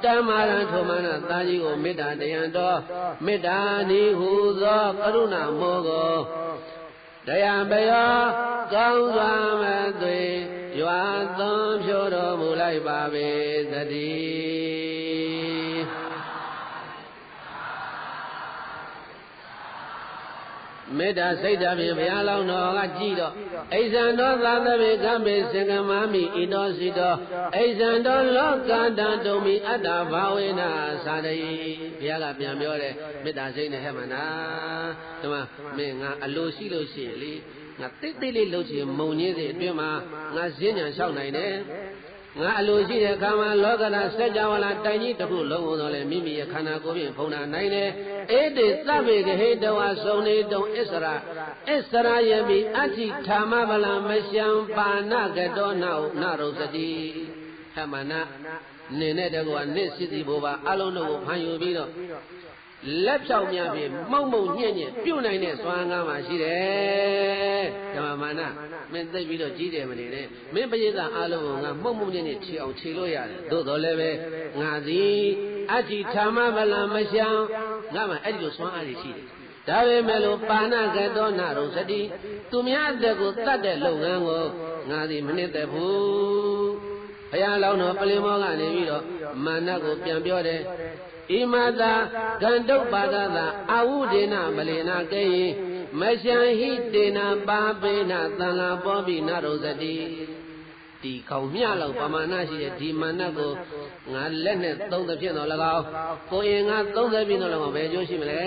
တမ္မာရံထိုမာနသားကြီးကိုမေတ္တာတရားတော်မေတ္တာနိဟုသောကရုဏာမိုးကိုတရားပရောကောင်းစွာမသွေရွာသွန်းဖြိုးတော်မူလိုက်ပါပေသတည်းမေတ္တာစိတ်ဓာတ်ဖြင့်ဘုရားလောင်းတော်ကကြည်တော့အိဇံတော်သာသဗေကမေစင်္ကမာမိဣတောစီတောအိဇံတော်လောကတံတုံမိအတ္တဘာဝေနသာတိဘုရားကပြန်ပြောတယ်မေတ္တာစိတ်နဲ့ဟဲ့မနာဒီမှာမင်းငါအလိုရှိလို့ရှိရင်လေငါတိတ်တိတ်လေးလှုပ်ချင်မုံကြီးစီအတွင်းမှာငါဈဉ္ဉံလျှောက်နိုင်တယ် ငါအလိုရှိတဲ့ခါမှာလောကဓာတ်စัจ java လာတိုင်ကြီးတစ်ခုလုံးဝင်တော့လေမိမိရဲ့ခန္ဓာကိုယ်ဖြင့်ဖုံးတာနိုင်တယ်အေတေသဗ္ဗေကဟေတဝါစုံနေတုံအစ္ဆရာယမိအဋ္ဌိဌာမဗလံမရှံပါဏကတောနရုစတိဟမနနေနဲ့တကွာနစ်စစ်စီဘောပါအလုံးတို့ကိုဖန်ယူပြီးတော့လက်ဖြောက်များပြီးမှုံညှက်ပြုတ်နိုင်တဲ့စွမ်းကားမှရှိတယ်ဓမ္မမာနမင်းသိပြီးတော့ကြီးတယ်မနေနဲ့မင်းပရိသတ်အလုံးကိုငါမှုံညှက်ခြေအောင်ခြေလို့ရတယ်သို့တော်လည်းပဲငါသည်အဋ္ဌိဌာမဗလံမရှံငါမှအဲ့ဒီလိုစွမ်းအားရှိတယ်ဒါပေမဲ့လို့ပါဏကတောနရုစတိသူများအသက်ကိုတတ်တဲ့လုပ်ငန်းကိုငါသည်မနစ်သက်ဘူးဘုရားလောင်းတော်ပလင်မောကနေပြီးတော့မာနကိုပြန်ပြောတယ်ဣမတာဂန္တုပ္ပါဒသာအာဝုဒေနမလေနာကေယိမရှံဟိတေနပါပေနသံဃာပောပိနရုစတိဒီကောင်မြလောက်ပမာဏရှိတဲ့ဒီမာနကိုငါလက်နဲ့သုံးသဖြင့်တော့၎င်းကိုယ်ရင်ငါသုံးသဖြင့်တော့၎င်းဘယ်ကျိုးရှိမလဲ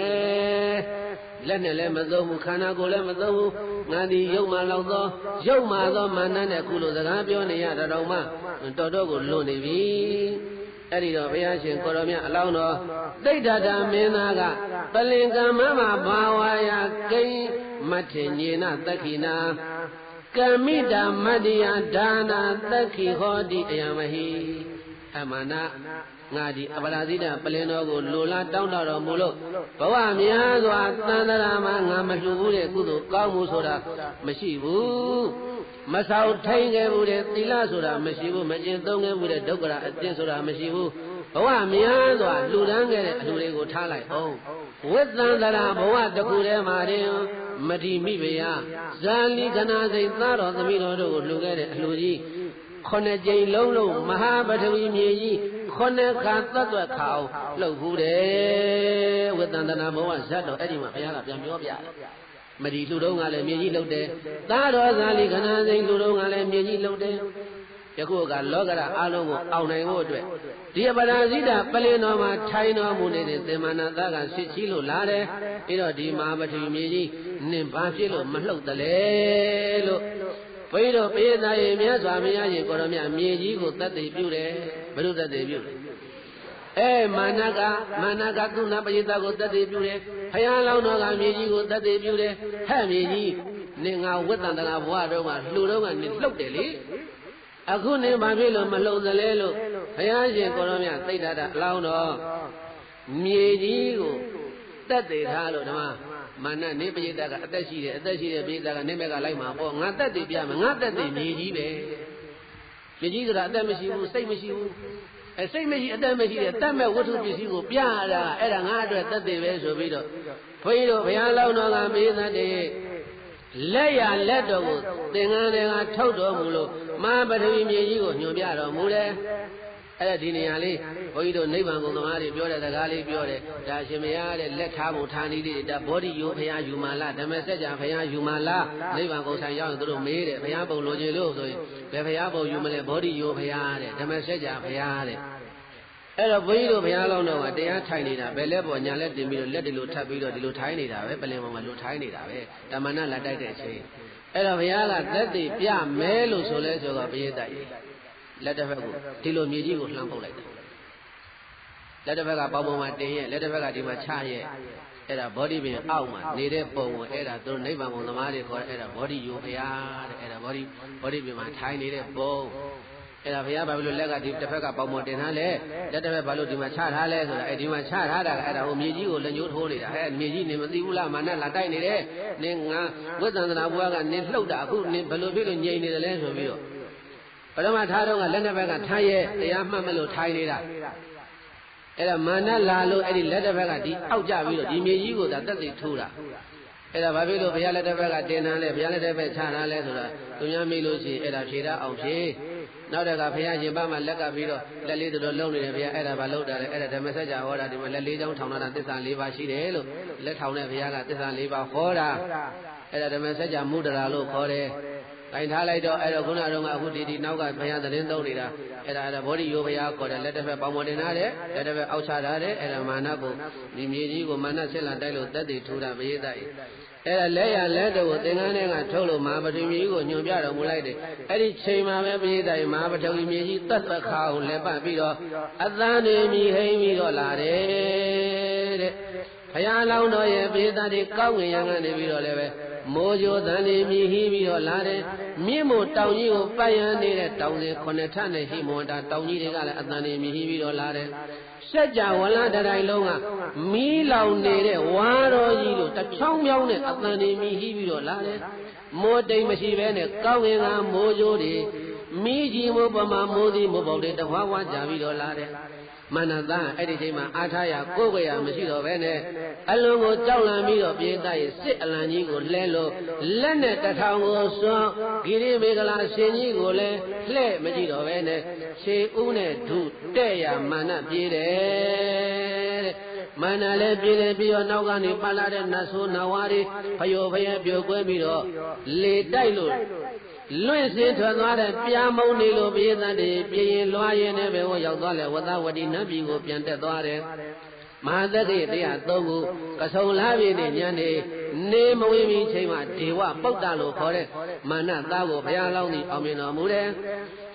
လက်နဲ့လည်းမသုံးဘူးခန္ဓာကိုယ်လည်းမသုံးဘူးငါဒီရုပ်မှလောက်သောရုပ်မှသောမာနနဲ့ခုလိုစကားပြောနေရတာတော့မှတော်တော်ကိုလွန်နေပြီအဲ့ဒီတော့ဘုရားရှင်ကိုတော်မြတ်အလောင်းတော်တိဋ္ဌတာမင်းသားကပလင်ကမ္မမဘာဝါယကိဉ္မထေညေနသက္ခိနာကမိတာမတ္တယဒါနာသက္ခိဟောတိအယမဟိအမနာငါဒီအပရာဇိတပလင်တော်ကိုလိုလားတောင်းတတော်မူလို့ဘဝများစွာသန္တရာမှာငါမလှူဘူးတဲ့ကုသိုလ်ကောင်းမှုဆိုတာမရှိဘူးမဆောက်ထိုင်ခဲ့ဘူးတဲ့သီလဆိုတာမရှိဘူးမကျင့်သုံးခဲ့ဘူးတဲ့ဒုက္ခရာအကျင့်ဆိုတာမရှိဘူးဘဝများစွာလှူဒန်းခဲ့တဲ့အလှူတွေကိုထားလိုက်အောင်ဝိသန္တရာဘဝတစ်ခုတည်းမှာတင်မတိမိဖုရားဇာလီကနာစိတ်သားတော်သမီးတော်တို့ကိုလှူခဲ့တဲ့အလှူကြီး9ကြိမ်လုံးမဟာပထဝီမြေကြီး9ခါသတ်သွက်ခါအောင်လှုပ်ဘူးတယ်ဝိသန္တနာဘဝဇတ်တော်အဲ့ဒီမှာဘုရားကပြန်ပြောပြတယ်မဒီလူတော်ကလည်းမြေကြီးလှုပ်တယ်သားတော်ဇာလီခဏစိန်လူတော်ကလည်းမြေကြီးလှုပ်တယ်ယခုကလောကရအလုံးကိုအောင်နိုင်ဖို့အတွက်ဒီပရာဇိတပလင်တော်မှာထိုင်တော်မူနေတဲ့သေမနာသားကစစ်ချီလို့လာတယ်ပြီးတော့ဒီမဟာပထဝီမြေကြီးနင်ဘာဖြစ်လို့မလှုပ်တလဲလို့ဘိဓောပိသယေမြတ်စွာဘုရားရှင်ကိုရောမြတ်မြေကြီးကိုတတ်သိပြုတယ်ဘယ်လိုတတ်သိပြုလဲမာနကသူနာပရိသတ်ကိုတတ်သိပြုတယ်ဘုရားလောင်းတော်ကမြေကြီးကိုတတ်သိပြုတယ်ဟဲ့မြေကြီးနင်ငါဝိသန္တနာဘဝတော်မှာလှူတော့ကနင်လှုပ်တယ်လေအခုနင်ဘာဖြစ်လို့မလှုပ်သလဲလို့ဘုရားရှင်ကိုရောမြတ်သိတ္တတာအလောင်းတော်မြေကြီးကိုတတ်သိထားလို့ဓမ္မမာနနေပရိသတ်ကအသက်ရှိတယ်ပရိသတ်ကနေမဲ့ကလိုက်မှာပေါ့ငါတက်တည်ပြမယ်ငါတက်တည်မြေကြီးပဲမြေကြီးဆိုတာအသက်မရှိဘူးစိတ်မရှိဘူးစိတ်မရှိအသက်မရှိတဲ့တတ်မဲ့ဝတ္ထုပစ္စည်းကိုပြတာအဲ့ဒါငါအတွက်တက်တည်ပဲဆိုပြီးတော့ဘုန်းကြီးတို့ဘုရားလောင်းတော်ကမေးသတဲ့လက်ရလက်တော်ကိုသင်္ကန်းတွေကထုတ်တော်မူလို့မဟာပထဝီမြေကြီးကိုညွှန်ပြတော်မူတယ်အဲ့ဒါဒီနေရာလေးဘုန်းကြီးတို့နိဗ္ဗာန်ကိုသမားတွေပြောတဲ့စကားလေးပြောတယ်ဒါရှင်မရတဲ့လက်ထားဖို့ဌာနီလေးဒါဘောဓိယောဘုရားယူမာလားဓမ္မစကြာဘုရားယူမာလားနိဗ္ဗာန်ကိုဆိုင်ရောက်ရင်တို့မေးတယ်ဘုရားပုံလိုချင်လို့ဆိုရင်ဘယ်ဘုရားပုံယူမလဲဘောဓိယောဘုရားတဲ့ဓမ္မစကြာဘုရားတဲ့အဲ့တော့ဘုန်းကြီးတို့ဘုရားလောင်းတော်ကတရားထိုင်နေတာဘယ်လက်ပေါ်ညာလက်တင်ပြီးတော့လက်ဒီလိုထပ်ပြီးတော့ဒီလိုထိုင်နေတာပဲပလင်ပေါ်မှာလိုထိုင်နေတာပဲတမဏလက်တိုက်တဲ့အချိန်အဲ့တော့ဘုရားကသက်တည်ပြမဲလို့ဆိုလဲဆိုတော့ဘုရားတိုက်လက်တစ်ဖက်ကိုဒီလိုမြေကြီးကိုလှမ်းပုတ်လိုက်တယ်လက်တစ်ဖက်ကပေါင်းပုံမှာတင်ရဲ့လက်တစ်ဖက်ကဒီမှာချရဲ့အဲ့ဒါဘောဓိပင်အောက်မှာနေတဲ့ပုံကိုအဲ့ဒါသူတို့နိဗ္ဗာန်ဘုံသမားတွေခေါ်အဲ့ဒါဘောဓိယောဘုရားတဲ့အဲ့ဒါဘောဓိပင်မှာထိုင်နေတဲ့ပုံအဲ့ဒါဘုရားဘာလို့လက်ကဒီတစ်ဖက်ကပေါင်းပုံတင်ထားလဲလက်တစ်ဖက်ဘာလို့ဒီမှာချထားလဲဆိုတာအဲ့ဒီမှာချထားတာအဲ့ဒါဟိုမြေကြီးကိုလက်ညှိုးထိုးနေတာဟဲ့မြေကြီးနေမသိဘူးလားမာနလာတိုက်နေတယ်နင်ငါဝိသန္တနာဘုရားကနင်လှုပ်တာအခုနင်ဘယ်လိုဖြစ်လို့ငြိမ်နေတယ်လဲဆိုပြီးတော့ပထမထားတော့ကလက်တစ်ဖက်ကထားရဲ့တရားမှတ်မလို့ထိုင်နေတာအဲ့ဒါမာနလာလို့အဲ့ဒီလက်တစ်ဖက်ကဒီအောက်ကျပြီးတော့ဒီမြေကြီးကိုသာတက်သိထိုးတာအဲ့ဒါဘာဖြစ်လို့ဘုရားလက်တစ်ဖက်ကတင်ထားလဲဘုရားလက်တစ်ဖက်ချထားလဲဆိုတာသူများမေးလို့ရှိရင်အဲ့ဒါဖြေတာအောင်ဖြေနောက်တကဘုရားရှင်ဘမှာလက်ကပြီးတော့လက်လေးတော်လုံးနေတယ်ဘုရားအဲ့ဒါဘာလို့တာလဲအဲ့ဒါဓမ္မစကြာဟောတာဒီမှာလက်လေးချောင်းထောင်တာသစ္စာ၄ပါးရှိတယ်လို့လက်ထောင်တဲ့ဘုရားကသစ္စာ၄ပါးဟောတာအဲ့ဒါဓမ္မစကြာမုဒ္ဒရာလို့ခေါ်တယ်တိုင်ထားလိုက်တော့အဲ့တော့ခုနကတော့အခုဒီနောက်ကဘုရားသတင်းသုံးနေတာအဲ့ဒါဘောဓိယောဘုရားခေါ်တယ်လက်တစ်ဖက်ပေါင်းမတင်ထားတယ်လက်တစ်ဖက်အောက်ချထားတယ်အဲ့ဒါမာနကိုဒီမြေကြီးကိုမာနဆက်လာတိုက်လို့တက်တည်ထူတာပရိသတ် လဲရလဲတော့သင်္ကန်းထဲကထုတ်လို့မဟာပထဝီမြေကြီးကိုညွန်ပြတော်မူလိုက်တယ်အဲ့ဒီချိန်မှာပဲပိဋကမဟာပထဝီမြေကြီးသတ်သက်ခါကိုလက်ပတ်ပြီးတော့အသံတွေမြည်ဟိမ့်ပြီးတော့လာတယ်တဲ့ဘုရားလောင်းတော်ရဲ့ပိဋကတွေကောင်းငင်ရံကနေပြီးတော့လည်းပဲမိုးကြိုးတန်တွေမြည်ဟီးပြီးတော့လာတယ်မြင့်မို့တောင်ကြီးကိုပတ်ရန်နေတဲ့တောင်စဉ်ခုနှစ်ထပ်နဲ့ဟိမွန်တာတောင်ကြီးတွေကလည်းအသံတွေမြည်ဟီးပြီးတော့လာတယ်စัจ java ဝလတတိုင်းလုံးကမီးလောင်နေတဲ့ဝါတော်ကြီးလို့တချောင်းမြောင်းနဲ့အသံတွေမြည်ဟီးပြီးတော့လာတယ်မိုးတိမ်မရှိဘဲနဲ့ကောင်းငင်ကမိုးကြိုးတွေမီးကြီးမိုးပမာမိုးသည်မိုးပေါက်တွေတဝါဝါကြပြီးတော့လာတယ်မနတအဲ့ဒီချိန်မှာအားထားရကိုယ်ကိုယ်ရမရှိတော့ဘဲနဲ့အလွန်ကိုကြောက်လန့်ပြီးတော့ပြေးသားရဲ့စစ်အလံကြီးကိုလှဲလို့လက်နဲ့တထောင်ကိုစွန့်ဂိရိမေဂလာရှင်ကြီးကိုလည်းလှဲ့မကြည့်တော့ဘဲနဲ့ခြေဦးနဲ့ဓုတဲ့ရမာနပြေးတယ်တဲ့မာနလည်းပြေးတယ်ပြီးတော့နောက်ကနေပတ်လာတဲ့နတ်ဆိုးနဝါရီဖယိုဖယပြိုကွဲပြီးတော့လေတိုက်လို့လွင့်စင်းထွက်သွားတဲ့ပြာမုံနေလို့ပြေးတဲ့ပြေးရင်လွားရင်လည်းပဲဟောရောက်သွားလဲဝသဝတိနတ်ပြည်ကိုပြန်တက်သွားတယ်မဟာသတိတရား၃ခုကဆုံလားပြည့်နေညနေနေမဝေးမီချိန်မှာဒေဝပုတ္တလို့ခေါ်တဲ့မာနသားကိုဘုရားလောင်းသည်အောင်မြင်တော်မူတယ်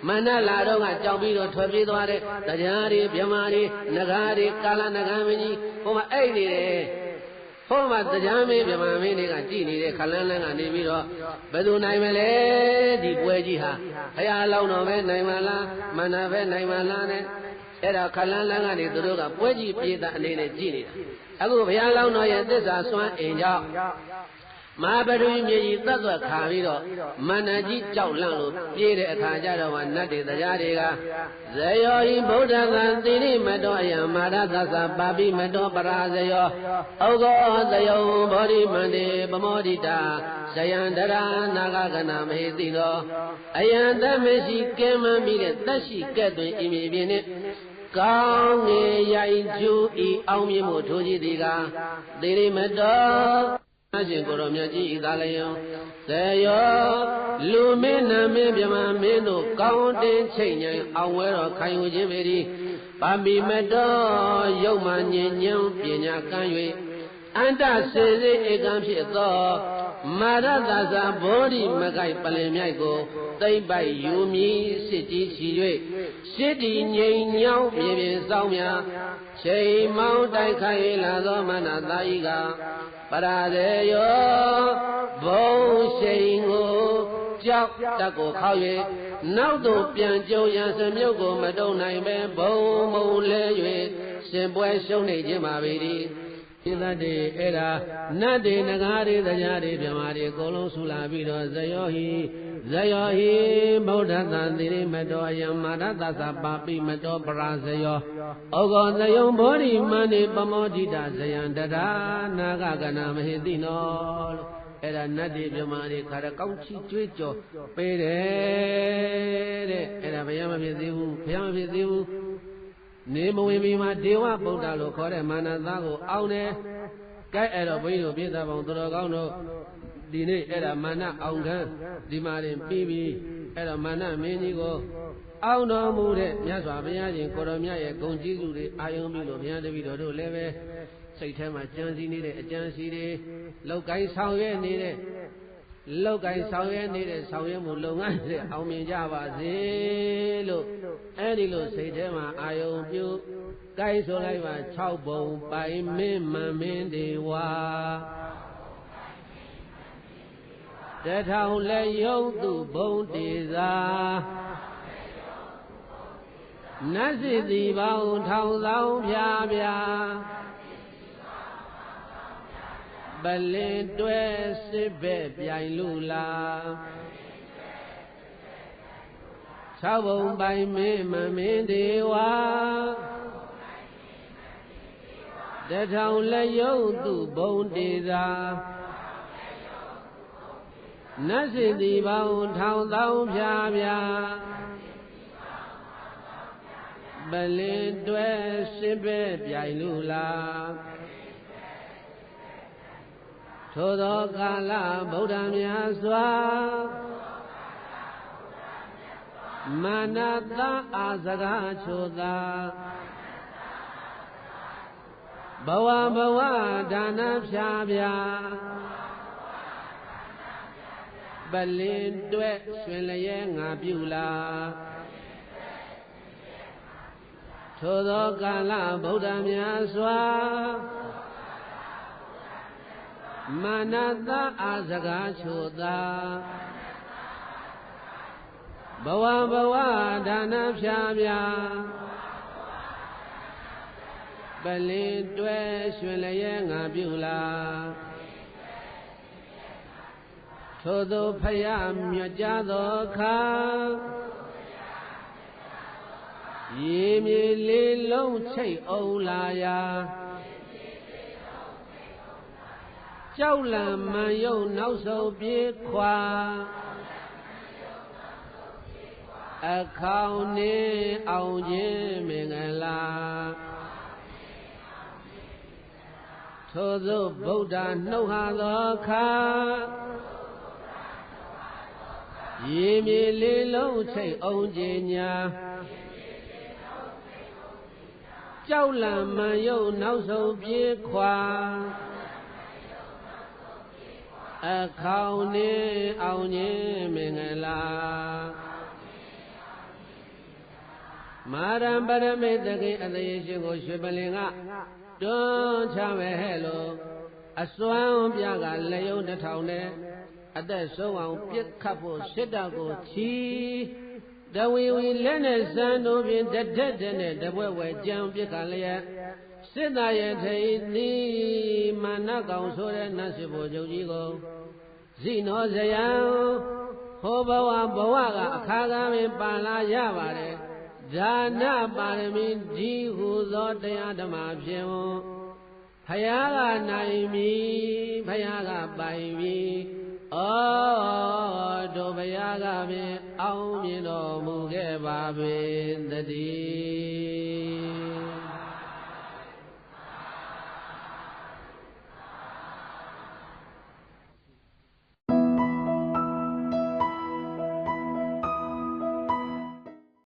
မာနလာတော့ကကြောက်ပြီးတော့ထွက်ပြေးသွားတဲ့တရားတွေမြမာတွေနဂါတွေကာလနဂါမင်းကြီးဟိုမှာအိတ်နေတယ်ဟိုမှာတရားမင်းမြမာမင်းတွေကကြည်နေတဲ့ခလန်းလန်းကနေပြီးတော့ဘယ်သူနိုင်မလဲဒီပွဲကြီးဟာဘုရားလောင်းတော်ပဲနိုင်မလားမာနပဲနိုင်မလားနဲ့အဲ့ဒါခလန်းလန်းကနေသူတို့ကပွဲကြီးပြေးတာအနေနဲ့ကြည်နေတာအခုဘုရားလောင်းတော်ရဲ့သစ္စာစွမ်းအင်ကြောင့်မဟာပထဝီမြေကြီးသတ်သွက်ခါပြီးတော့မန္တကြီးကြောက်လန့်လို့ပြေးတဲ့အခါကျတော့မှနတ်တွေတရားတွေကဇယောဟိဗုဒ္ဓံသီရိမတောအယံမာရသသပါပိမတောပရာဇယောဩဃောသယောဘောဓိမန္တေပမောဒိတာဇယံတရာနာဂကနာမဟိတိသောအယံတမရှိကဲမပြီးတဲ့သက်ရှိကဲ့သွင်ဤမြေပြင်နှင့်ကောင်းငယ်ရိုင်ကျူဤအောင်မြင်မှုထိုးကြီးသည်ကသီရိမတောအရှင်ကိုရောမြတ်ကြီးဤသာလျံသေယောလူမင်းနာမင်းမြမမင်းတို့ကောင်းတင်ချိန်ញံအောင်ဝဲတော်ခံယူခြင်းပေသည်ပါမိမတော်ရုပ်မှညဉ့်ညံပညာကမ်း၍အန္တစေစေဧကံဖြစ်သောမာရသဇာဘောဓိမကိုက်ပလင်မြိုက်ကိုသိမ့်ပိုက်ယူမည်စစ်ကြီးချီ၍ရှစ်တီငြိမ်ညောင်းမြေပြင်ဆောင်များချိန်မောင်းတိုက်ခိုင်လာသောမနသာဤကပရာဇေယောဘုံရှိန်ကိုကြောက်တက်ကိုခောက်၍နောက်သို့ပြန်ကြုံရန်စမြုပ်ကိုမတုံနိုင်ပဲဘုံမုံလဲ၍ရှင်ပွဲရှုံးနေခြင်းပါပေသည်ဒီသတ္တေအဲ့ဒါနတ်တွေငကားတွေတရားတွေမြမာတွေအကုန်လုံးဆူလာပြီးတော့ဇယောဟိဗုဒ္ဓသံသီရိမတောအယံမာရသသပါပိမတောပရာဇယောဩဃောသယုံဘောဓိမန္တေပမောဒိတာဇယံတရာနာဂကနာမဟိတိနောလို့အဲ့ဒါနတ်တွေမြမာတွေခါရကောင်းချီကျွေးကြော်ပေးတယ်တဲ့အဲ့ဒါဘုရားမဖြစ်သေးဘူးဘုရားမဖြစ်သေးဘူးနေမဝင်မီမှာဒေဝဗုဒ္ဓလို့ခေါ်တဲ့မာနသားကိုအောင်းတယ်။ကဲအဲ့တော့ဘုန်းကြီးတို့ပြည့်စုံပေါင်းသူတော်ကောင်းတို့ဒီနေ့အဲ့ဒါမာနအောင်ခံဒီမှာရင်ပြီးပြီအဲ့တော့မာနမင်းကြီးကိုအောင်းတော်မူတဲ့မြတ်စွာဘုရားရှင်ကိုရောမြတ်ရဲ့ဂုဏ်ကျေးဇူးတွေအာယုံပြီးလို့ဘုရားတပည့်တော်တို့လည်းပဲစိတ်ထဲမှာကြံစည်နေတဲ့အကြံစီတွေလောက်ကိုင်းဆောင်ရွက်နေတဲ့လောက်ကိုင်းဆောင်ရွက်နေတဲ့ဆောင်ရွက်မှုလုပ်ငန်းတွေအောင်မြင်ကြပါစေလို့အဲ့ဒီလိုစိတ်ထဲမှာအာယုံပြုကိုင်းဆိုလိုက်ပါ6ပုံပိုင်မင်းမမင်းတွေဝါတထောင်လက်ယုံသူဘုံတေသာနတ်စီတီပေါင်းထောင်ဆောင်ဖြာဖြာပလင်တွဲစစ်ဘက်ပြိုင်လူလာ6ပုံပိုင်မင်းမမင်းတေဝါတထောင်လက်ယုံသူဘုံတေသာနတ်စီတီပေါင်းထောင်ဆောင်ဖြာဖြာပလင်တွဲစစ်ဘက်ပြိုင်လူလာထိုသောကာလဗုဒ္ဓမြတ်စွာမာနတအာစကားချိုသာဘဝဒါနဖြာဖြာ ပလင်တွဲရွှင်လျဲငါပြုလာထိုသောကာလဗုဒ္ဓမြတ်စွာမာနတအာစကားချိုသာဘဝဘဝဒါနဖြာပြပလင်တွဲရွှင်လျဲငါပြုလာထိုသောဖယားမြတ်ကြသောအခါရေမြေလေးလုံးချိတ်အောင်လာရာကြောက်လန့်မှန်ယုံနောက်ဆုံးပြေးခွာအခေါင်နေအောင်ခြင်းမင်္ဂလာထိုသို့ဗုဒ္ဓနှုတ်ဟာသောအခါရေမြေလေးလုံးချိတ်အောင်ခြင်းညာကြောက်လန့်မှန်ယုံနောက်ဆုံးပြေးခွာအခေါင်နေအောင်ခြင်းမင်္ဂလာမာရံပရမေတ္တကိအသေးရှင်ကိုရွှေပလင်ကတွန်းချမယ်ဟဲ့လို့အစွမ်းပြကလက်ယုံတစ်ထောင်နဲ့အသက်ဆုံးအောင်ပြစ်ခတ်ဖို့စစ်တပ်ကိုချီတဝီဝီလက်နဲ့စံတို့ဖြင့်တတက်တဲ့နဲ့တပွဲဝဲကြံပြစ်ခတ်လျက်စစ်သားရဲ့ထိန်သည်မာနကောင်ဆိုတဲ့နတ်စစ်ဘုချုပ်ကြီးကိုဇိနောဇယံဟောဘဝဘဝကအခါကပင်ပါလာရပါတယ်ဒါနပါရမီဒီဟုသောတရားဓမ္မဖြင့်ဖယားကနိုင်ပြီဖယားကပိုင်ပြီဩတို့ဘုရားကပင်အောင်မြင်တော်မူခဲ့ပါပေတည်း